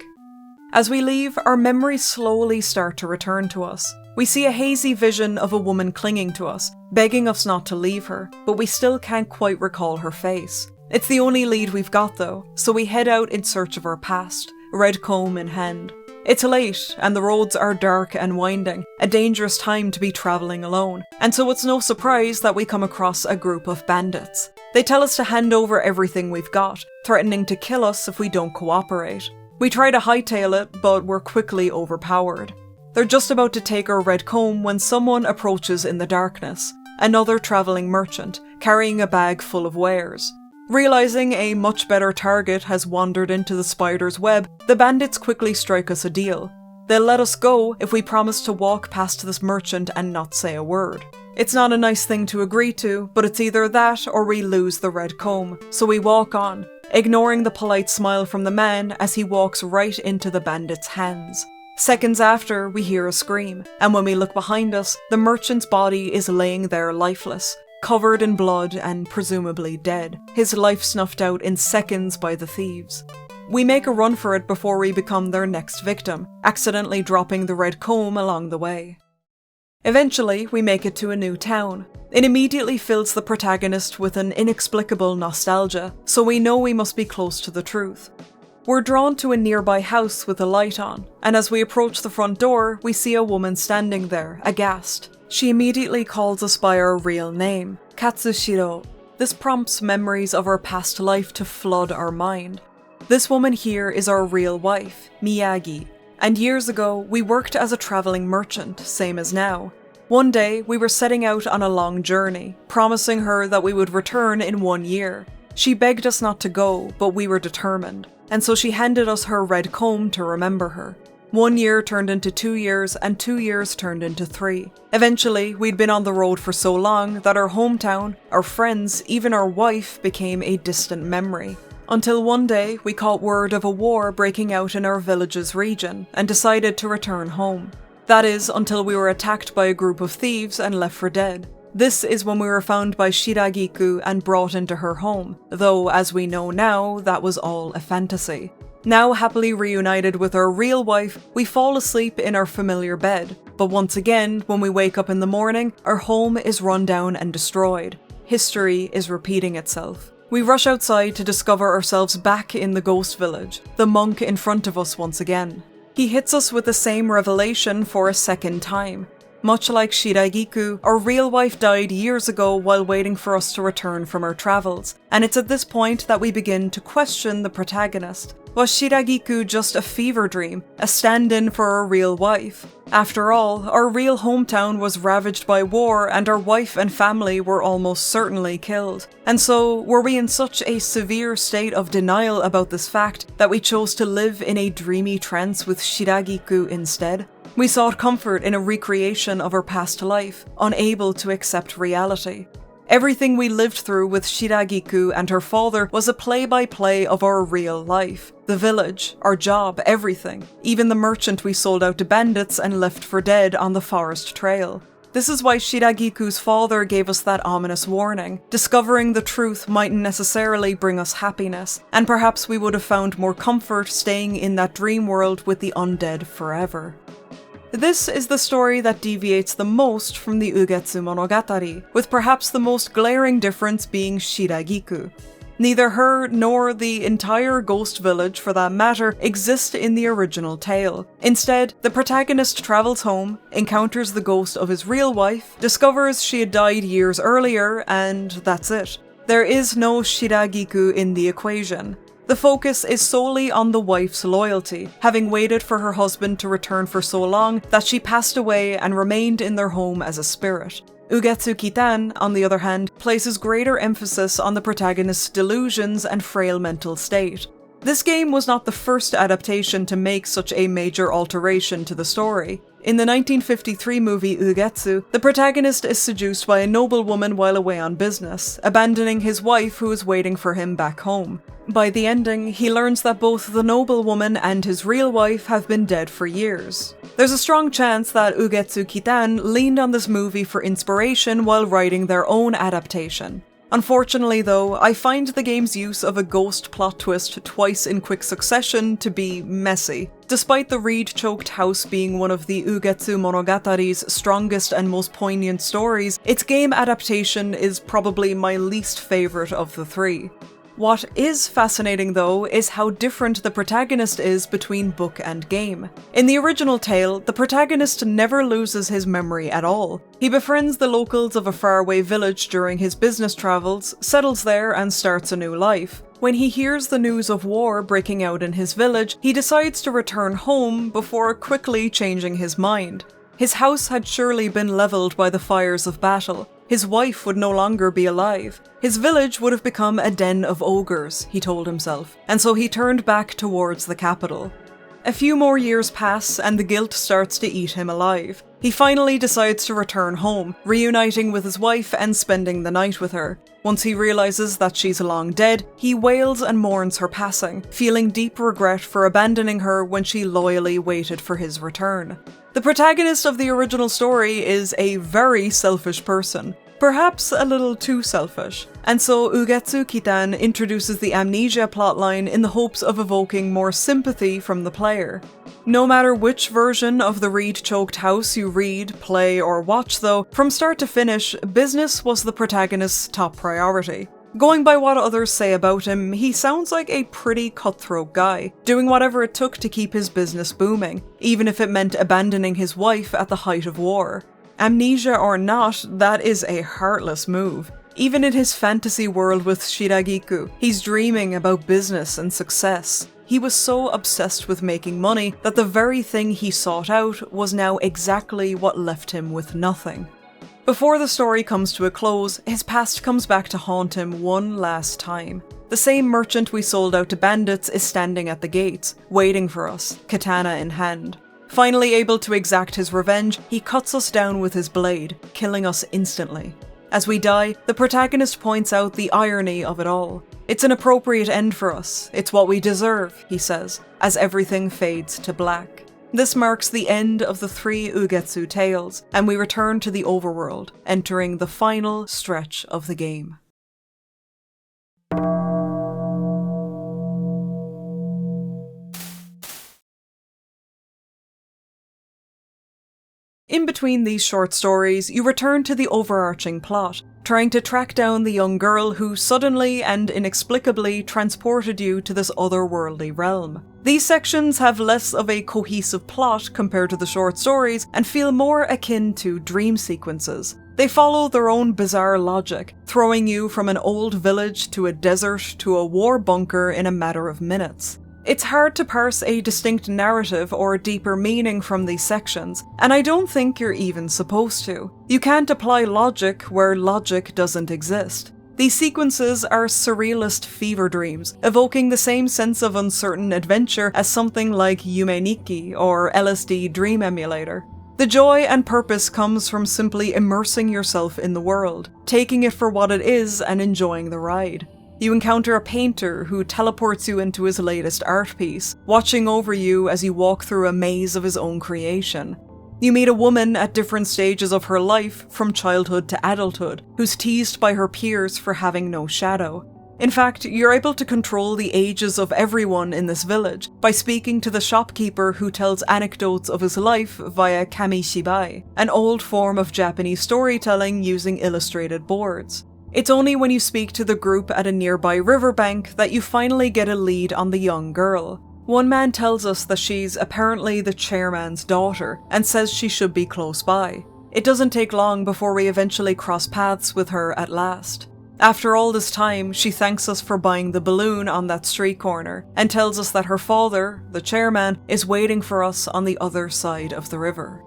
S1: As we leave, our memories slowly start to return to us. We see a hazy vision of a woman clinging to us, begging us not to leave her, but we still can't quite recall her face. It's the only lead we've got though, so we head out in search of our past, red comb in hand. It's late, and the roads are dark and winding, a dangerous time to be travelling alone, and so it's no surprise that we come across a group of bandits. They tell us to hand over everything we've got, threatening to kill us if we don't cooperate. We try to hightail it, but we're quickly overpowered. They're just about to take our red comb when someone approaches in the darkness. another traveling merchant, carrying a bag full of wares. Realizing a much better target has wandered into the spider's web, the bandits quickly strike us a deal. They'll let us go if we promise to walk past this merchant and not say a word. It's not a nice thing to agree to, but it's either that or we lose the red comb, so we walk on, ignoring the polite smile from the man as he walks right into the bandits' hands. Seconds after, we hear a scream, and when we look behind us, the merchant's body is laying there lifeless, covered in blood and presumably dead, his life snuffed out in seconds by the thieves. We make a run for it before we become their next victim, accidentally dropping the red comb along the way. Eventually, we make it to a new town. It immediately fills the protagonist with an inexplicable nostalgia, so we know we must be close to the truth. We're drawn to a nearby house with a light on, and as we approach the front door, we see a woman standing there, aghast. She immediately calls us by our real name, Katsushiro. This prompts memories of our past life to flood our mind. This woman here is our real wife, Miyagi, and years ago we worked as a traveling merchant, same as now. One day we were setting out on a long journey, promising her that we would return in 1 year. She begged us not to go, but we were determined, and so she handed us her red comb to remember her. 1 year turned into 2 years, and 2 years turned into 3. Eventually, we'd been on the road for so long that our hometown, our friends, even our wife became a distant memory. Until one day, we caught word of a war breaking out in our village's region, and decided to return home. That is, until we were attacked by a group of thieves and left for dead. This is when we were found by Shiragiku and brought into her home, though as we know now, that was all a fantasy. Now happily reunited with our real wife, we fall asleep in our familiar bed, but once again, when we wake up in the morning, our home is run down and destroyed. History is repeating itself. We rush outside to discover ourselves back in the ghost village, the monk in front of us once again. He hits us with the same revelation for a second time. Much like Shiragiku, our real wife died years ago while waiting for us to return from our travels, and it's at this point that we begin to question the protagonist. Was Shiragiku just a fever dream, a stand-in for our real wife? After all, our real hometown was ravaged by war and our wife and family were almost certainly killed. And so, were we in such a severe state of denial about this fact that we chose to live in a dreamy trance with Shiragiku instead? We sought comfort in a recreation of our past life, unable to accept reality. Everything we lived through with Shiragiku and her father was a play-by-play of our real life. The village, our job, everything. Even the merchant we sold out to bandits and left for dead on the forest trail. This is why Shiragiku's father gave us that ominous warning. Discovering the truth mightn't necessarily bring us happiness, and perhaps we would have found more comfort staying in that dream world with the undead forever. This is the story that deviates the most from the Ugetsu Monogatari, with perhaps the most glaring difference being Shiragiku. Neither her nor the entire ghost village, for that matter, exist in the original tale. Instead, the protagonist travels home, encounters the ghost of his real wife, discovers she had died years earlier, and that's it. There is no Shiragiku in the equation. The focus is solely on the wife's loyalty, having waited for her husband to return for so long that she passed away and remained in their home as a spirit. Ugetsu Kitan, on the other hand, places greater emphasis on the protagonist's delusions and frail mental state. This game was not the first adaptation to make such a major alteration to the story. In the 1953 movie Ugetsu, the protagonist is seduced by a noblewoman while away on business, abandoning his wife who is waiting for him back home. By the ending, he learns that both the noblewoman and his real wife have been dead for years. There's a strong chance that Ugetsu Kitan leaned on this movie for inspiration while writing their own adaptation. Unfortunately though, I find the game's use of a ghost plot twist twice in quick succession to be messy. Despite the reed-choked house being one of the Ugetsu Monogatari's strongest and most poignant stories, its game adaptation is probably my least favourite of the three. What is fascinating though is how different the protagonist is between book and game. In the original tale, the protagonist never loses his memory at all. He befriends the locals of a faraway village during his business travels, settles there and starts a new life. When he hears the news of war breaking out in his village, he decides to return home before quickly changing his mind. His house had surely been leveled by the fires of battle, His wife would no longer be alive. His village would have become a den of ogres, he told himself, and so he turned back towards the capital. A few more years pass and the guilt starts to eat him alive. He finally decides to return home, reuniting with his wife and spending the night with her. Once he realizes that she's long dead, he wails and mourns her passing, feeling deep regret for abandoning her when she loyally waited for his return. The protagonist of the original story is a very selfish person. Perhaps a little too selfish. And so Ugetsu Kitan introduces the amnesia plotline in the hopes of evoking more sympathy from the player. No matter which version of the reed-choked house you read, play, or watch though, from start to finish, business was the protagonist's top priority. Going by what others say about him, he sounds like a pretty cutthroat guy, doing whatever it took to keep his business booming, even if it meant abandoning his wife at the height of war. Amnesia or not, that is a heartless move. Even in his fantasy world with Shiragiku, he's dreaming about business and success. He was so obsessed with making money that the very thing he sought out was now exactly what left him with nothing. Before the story comes to a close, his past comes back to haunt him one last time. The same merchant we sold out to bandits is standing at the gates, waiting for us, katana in hand. Finally able to exact his revenge, he cuts us down with his blade, killing us instantly. As we die, the protagonist points out the irony of it all. It's an appropriate end for us. It's what we deserve, he says, as everything fades to black. This marks the end of the 3 Ugetsu tales, and we return to the overworld, entering the final stretch of the game. In between these short stories, you return to the overarching plot, trying to track down the young girl who suddenly and inexplicably transported you to this otherworldly realm. These sections have less of a cohesive plot compared to the short stories and feel more akin to dream sequences. They follow their own bizarre logic, throwing you from an old village to a desert to a war bunker in a matter of minutes. It's hard to parse a distinct narrative or deeper meaning from these sections, and I don't think you're even supposed to. You can't apply logic where logic doesn't exist. These sequences are surrealist fever dreams, evoking the same sense of uncertain adventure as something like Yume Nikki or LSD Dream Emulator. The joy and purpose comes from simply immersing yourself in the world, taking it for what it is and enjoying the ride. You encounter a painter who teleports you into his latest art piece, watching over you as you walk through a maze of his own creation. You meet a woman at different stages of her life, from childhood to adulthood, who's teased by her peers for having no shadow. In fact, you're able to control the ages of everyone in this village by speaking to the shopkeeper who tells anecdotes of his life via kamishibai, an old form of Japanese storytelling using illustrated boards. It's only when you speak to the group at a nearby riverbank that you finally get a lead on the young girl. One man tells us that she's apparently the chairman's daughter and says she should be close by. It doesn't take long before we eventually cross paths with her at last. After all this time, she thanks us for buying the balloon on that street corner and tells us that her father, the chairman, is waiting for us on the other side of the river.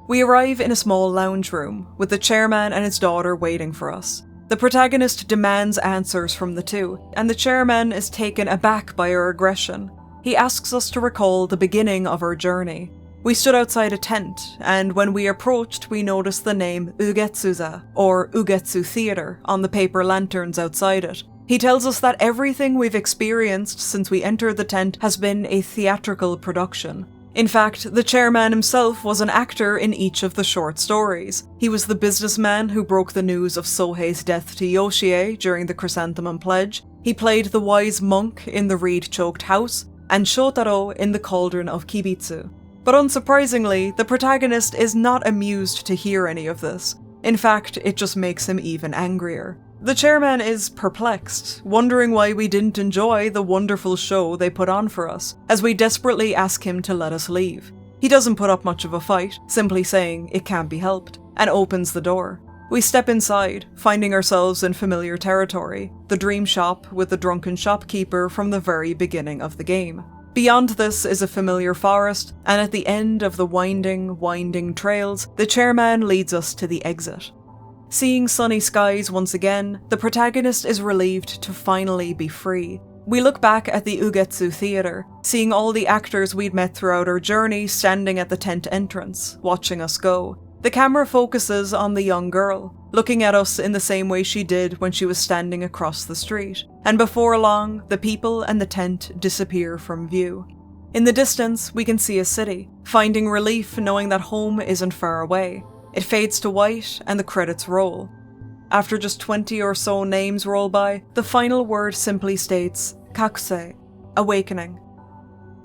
S1: We arrive in a small lounge room, with the chairman and his daughter waiting for us. The protagonist demands answers from the two, and the chairman is taken aback by our aggression. He asks us to recall the beginning of our journey. We stood outside a tent, and when we approached, we noticed the name Ugetsuza, or Ugetsu Theater, on the paper lanterns outside it. He tells us that everything we've experienced since we entered the tent has been a theatrical production. In fact, the chairman himself was an actor in each of the short stories. He was the businessman who broke the news of Sohei's death to Yoshie during the Chrysanthemum Pledge. He played the wise monk in the reed-choked house, and Shotaro in the Cauldron of Kibitsu. But unsurprisingly, the protagonist is not amused to hear any of this. In fact, it just makes him even angrier. The chairman is perplexed, wondering why we didn't enjoy the wonderful show they put on for us, as we desperately ask him to let us leave. He doesn't put up much of a fight, simply saying it can't be helped, and opens the door. We step inside, finding ourselves in familiar territory, the dream shop with the drunken shopkeeper from the very beginning of the game. Beyond this is a familiar forest, and at the end of the winding trails, the chairman leads us to the exit. Seeing sunny skies once again, the protagonist is relieved to finally be free. We look back at the Ugetsu theater, seeing all the actors we'd met throughout our journey standing at the tent entrance, watching us go. The camera focuses on the young girl, looking at us in the same way she did when she was standing across the street, and before long, the people and the tent disappear from view. In the distance, we can see a city, finding relief knowing that home isn't far away. It fades to white, and the credits roll. After just 20 or so names roll by, the final word simply states, Kakusei, awakening.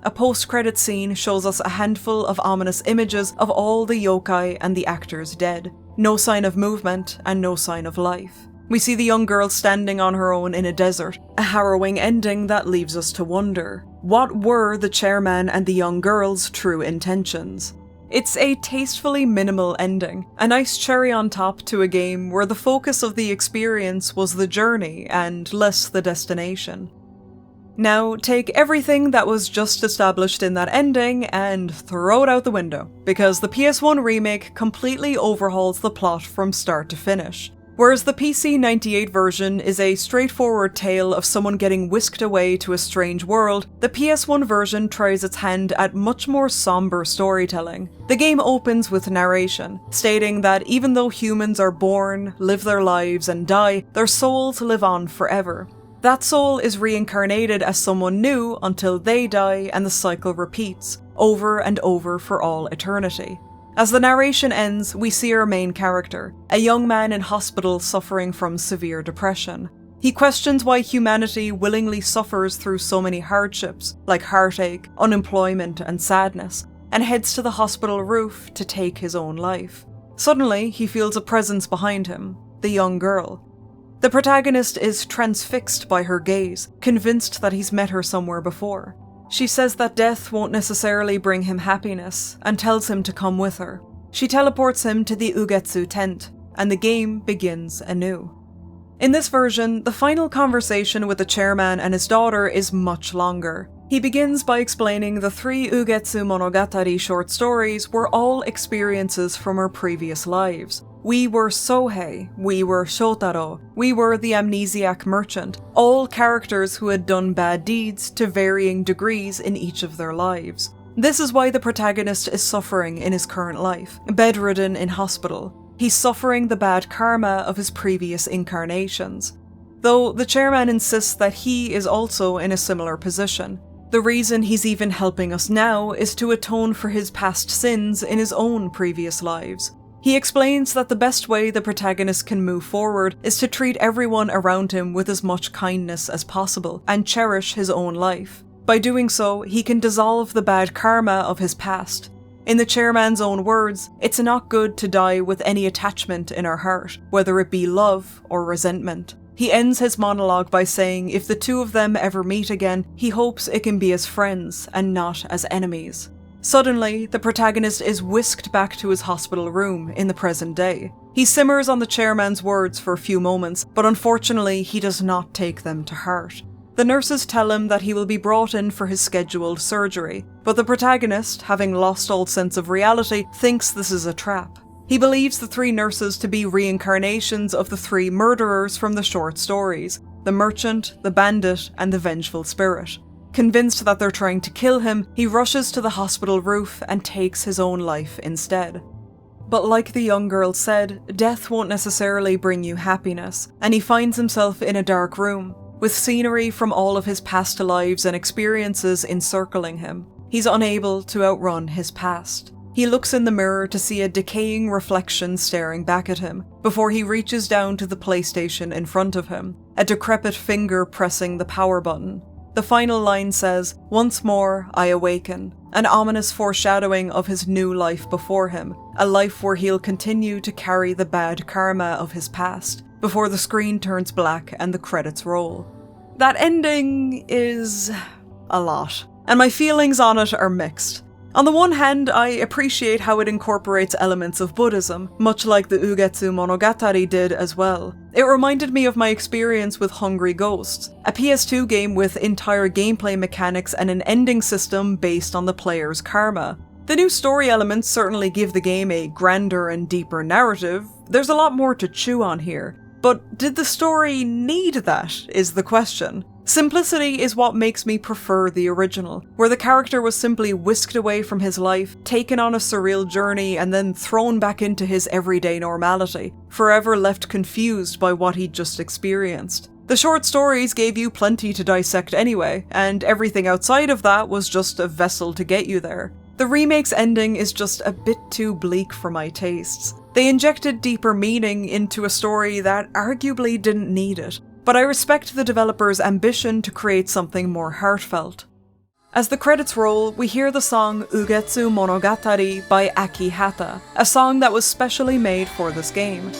S1: A post-credit scene shows us a handful of ominous images of all the yokai and the actors dead. No sign of movement, and no sign of life. We see the young girl standing on her own in a desert, a harrowing ending that leaves us to wonder, what were the chairman and the young girl's true intentions? It's a tastefully minimal ending, a nice cherry on top to a game where the focus of the experience was the journey and less the destination. Now, take everything that was just established in that ending and throw it out the window, because the PS1 remake completely overhauls the plot from start to finish. Whereas the PC-98 version is a straightforward tale of someone getting whisked away to a strange world, the PS1 version tries its hand at much more somber storytelling. The game opens with narration, stating that even though humans are born, live their lives, and die, their souls live on forever. That soul is reincarnated as someone new until they die, and the cycle repeats, over and over for all eternity. As the narration ends, we see our main character, a young man in hospital suffering from severe depression. He questions why humanity willingly suffers through so many hardships, like heartache, unemployment, and sadness, and heads to the hospital roof to take his own life. Suddenly, he feels a presence behind him, the young girl. The protagonist is transfixed by her gaze, convinced that he's met her somewhere before. She says that death won't necessarily bring him happiness, and tells him to come with her. She teleports him to the Ugetsu tent, and the game begins anew. In this version, the final conversation with the chairman and his daughter is much longer. He begins by explaining the 3 Ugetsu Monogatari short stories were all experiences from our previous lives. We were Sohei, we were Shotaro, we were the amnesiac merchant, all characters who had done bad deeds to varying degrees in each of their lives. This is why the protagonist is suffering in his current life, bedridden in hospital. He's suffering the bad karma of his previous incarnations. Though the chairman insists that he is also in a similar position. The reason he's even helping us now is to atone for his past sins in his own previous lives. He explains that the best way the protagonist can move forward is to treat everyone around him with as much kindness as possible and cherish his own life. By doing so, he can dissolve the bad karma of his past. In the chairman's own words, it's not good to die with any attachment in our heart, whether it be love or resentment. He ends his monologue by saying if the two of them ever meet again, he hopes it can be as friends and not as enemies. Suddenly, the protagonist is whisked back to his hospital room in the present day. He simmers on the chairman's words for a few moments, but unfortunately he does not take them to heart. The nurses tell him that he will be brought in for his scheduled surgery, but the protagonist, having lost all sense of reality, thinks this is a trap. He believes the 3 nurses to be reincarnations of the 3 murderers from the short stories, the merchant, the bandit, and the vengeful spirit. Convinced that they're trying to kill him, he rushes to the hospital roof and takes his own life instead. But like the young girl said, death won't necessarily bring you happiness, and he finds himself in a dark room, with scenery from all of his past lives and experiences encircling him. He's unable to outrun his past. He looks in the mirror to see a decaying reflection staring back at him, before he reaches down to the PlayStation in front of him, a decrepit finger pressing the power button. The final line says, "Once more, I awaken," an ominous foreshadowing of his new life before him, a life where he'll continue to carry the bad karma of his past, before the screen turns black and the credits roll. That ending is a lot, and my feelings on it are mixed. On the one hand, I appreciate how it incorporates elements of Buddhism, much like the Ugetsu Monogatari did as well. It reminded me of my experience with Hungry Ghosts, a PS2 game with entire gameplay mechanics and an ending system based on the player's karma. The new story elements certainly give the game a grander and deeper narrative. There's a lot more to chew on here. But did the story need that, is the question. Simplicity is what makes me prefer the original, where the character was simply whisked away from his life, taken on a surreal journey, and then thrown back into his everyday normality, forever left confused by what he'd just experienced. The short stories gave you plenty to dissect anyway, and everything outside of that was just a vessel to get you there. The remake's ending is just a bit too bleak for my tastes. They injected deeper meaning into a story that arguably didn't need it, but I respect the developer's ambition to create something more heartfelt. As the credits roll, we hear the song Ugetsu Monogatari by Akihata, a song that was specially made for this game.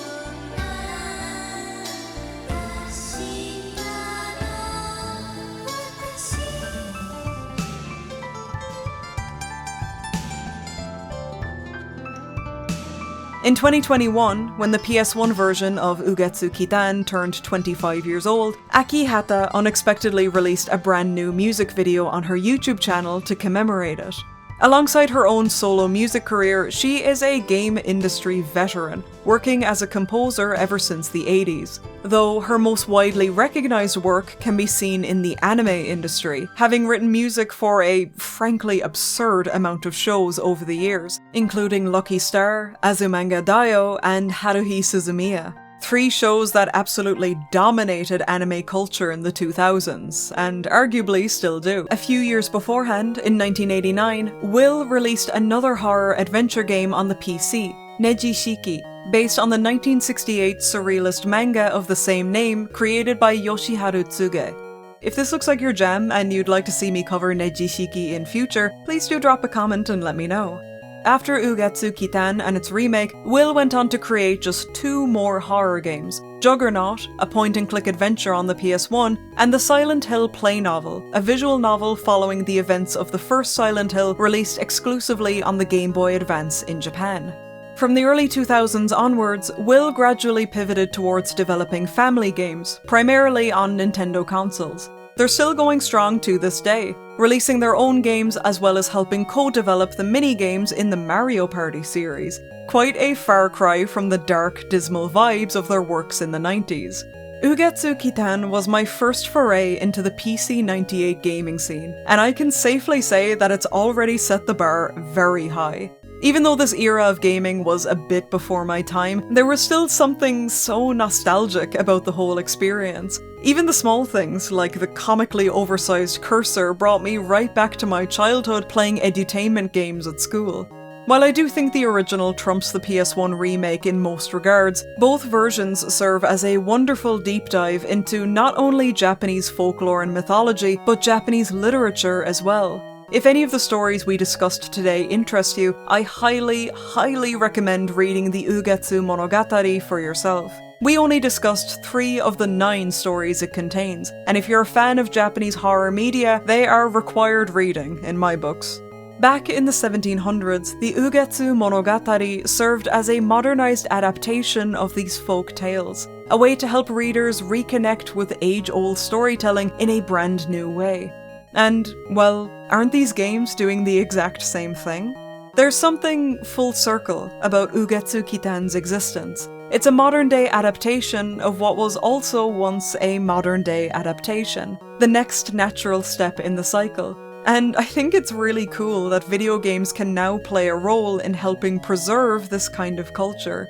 S1: In 2021, when the PS1 version of Ugetsu Kitan turned 25 years old, Akihata unexpectedly released a brand new music video on her YouTube channel to commemorate it. Alongside her own solo music career, she is a game industry veteran, working as a composer ever since the 80s, though her most widely recognized work can be seen in the anime industry, having written music for a frankly absurd amount of shows over the years, including Lucky Star, Azumanga Daioh, and Haruhi Suzumiya. 3 shows that absolutely dominated anime culture in the 2000s, and arguably still do. A few years beforehand, in 1989, Will released another horror adventure game on the PC, Neji Shiki, based on the 1968 surrealist manga of the same name created by Yoshiharu Tsuge. If this looks like your jam and you'd like to see me cover Neji Shiki in future, please do drop a comment and let me know. After Ugetsu Kitan and its remake, Will went on to create just 2 more horror games, Juggernaut, a point-and-click adventure on the PS1, and the Silent Hill play novel, a visual novel following the events of the first Silent Hill released exclusively on the Game Boy Advance in Japan. From the early 2000s onwards, Will gradually pivoted towards developing family games, primarily on Nintendo consoles. They're still going strong to this day, releasing their own games as well as helping co-develop the mini-games in the Mario Party series. Quite a far cry from the dark, dismal vibes of their works in the 90s. Ugetsu Kitan was my first foray into the PC-98 gaming scene, and I can safely say that it's already set the bar very high. Even though this era of gaming was a bit before my time, there was still something so nostalgic about the whole experience. Even the small things, like the comically oversized cursor, brought me right back to my childhood playing edutainment games at school. While I do think the original trumps the PS1 remake in most regards, both versions serve as a wonderful deep dive into not only Japanese folklore and mythology, but Japanese literature as well. If any of the stories we discussed today interest you, I highly recommend reading the Ugetsu Monogatari for yourself. We only discussed 3 of the 9 stories it contains, and if you're a fan of Japanese horror media, they are required reading in my books. Back in the 1700s, the Ugetsu Monogatari served as a modernized adaptation of these folk tales, a way to help readers reconnect with age-old storytelling in a brand new way. And, well, aren't these games doing the exact same thing? There's something full circle about Ugetsu Kitan's existence. It's a modern-day adaptation of what was also once a modern-day adaptation, the next natural step in the cycle. And I think it's really cool that video games can now play a role in helping preserve this kind of culture.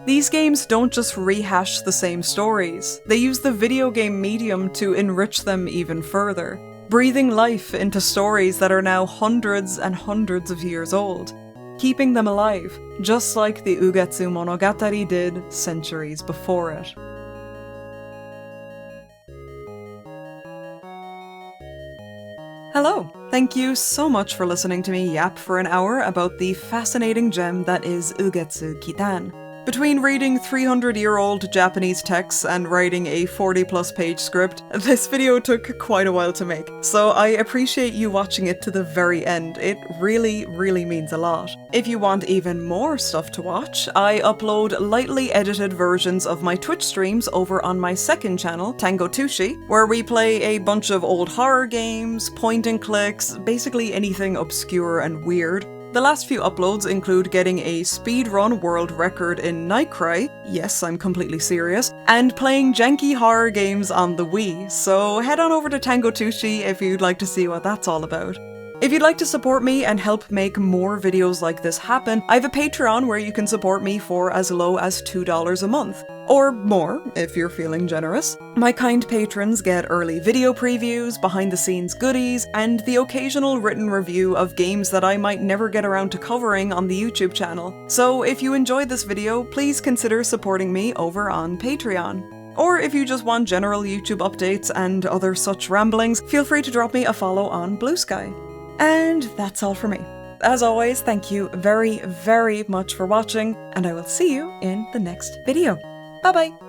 S1: These games don't just rehash the same stories, they use the video game medium to enrich them even further, breathing life into stories that are now hundreds and hundreds of years old, keeping them alive, just like the Ugetsu Monogatari did centuries before it. Hello! Thank you so much for listening to me yap for an hour about the fascinating gem that is Ugetsu Kitan. Between reading 300-year-old Japanese texts and writing a 40-plus page script, this video took quite a while to make, so I appreciate you watching it to the very end. It really means a lot. If you want even more stuff to watch, I upload lightly edited versions of my Twitch streams over on my second channel, tangomushi, where we play a bunch of old horror games, point and clicks, basically anything obscure and weird. The last few uploads include getting a speedrun world record in Nightcry, yes, I'm completely serious, and playing janky horror games on the Wii, so head on over to Tangomushi if you'd like to see what that's all about. If you'd like to support me and help make more videos like this happen, I have a Patreon where you can support me for as low as $2 a month. Or more, if you're feeling generous. My kind patrons get early video previews, behind-the-scenes goodies, and the occasional written review of games that I might never get around to covering on the YouTube channel. So if you enjoyed this video, please consider supporting me over on Patreon. Or if you just want general YouTube updates and other such ramblings, feel free to drop me a follow on Blue Sky. And that's all for me. As always, thank you very, very much for watching, and I will see you in the next video. Bye bye!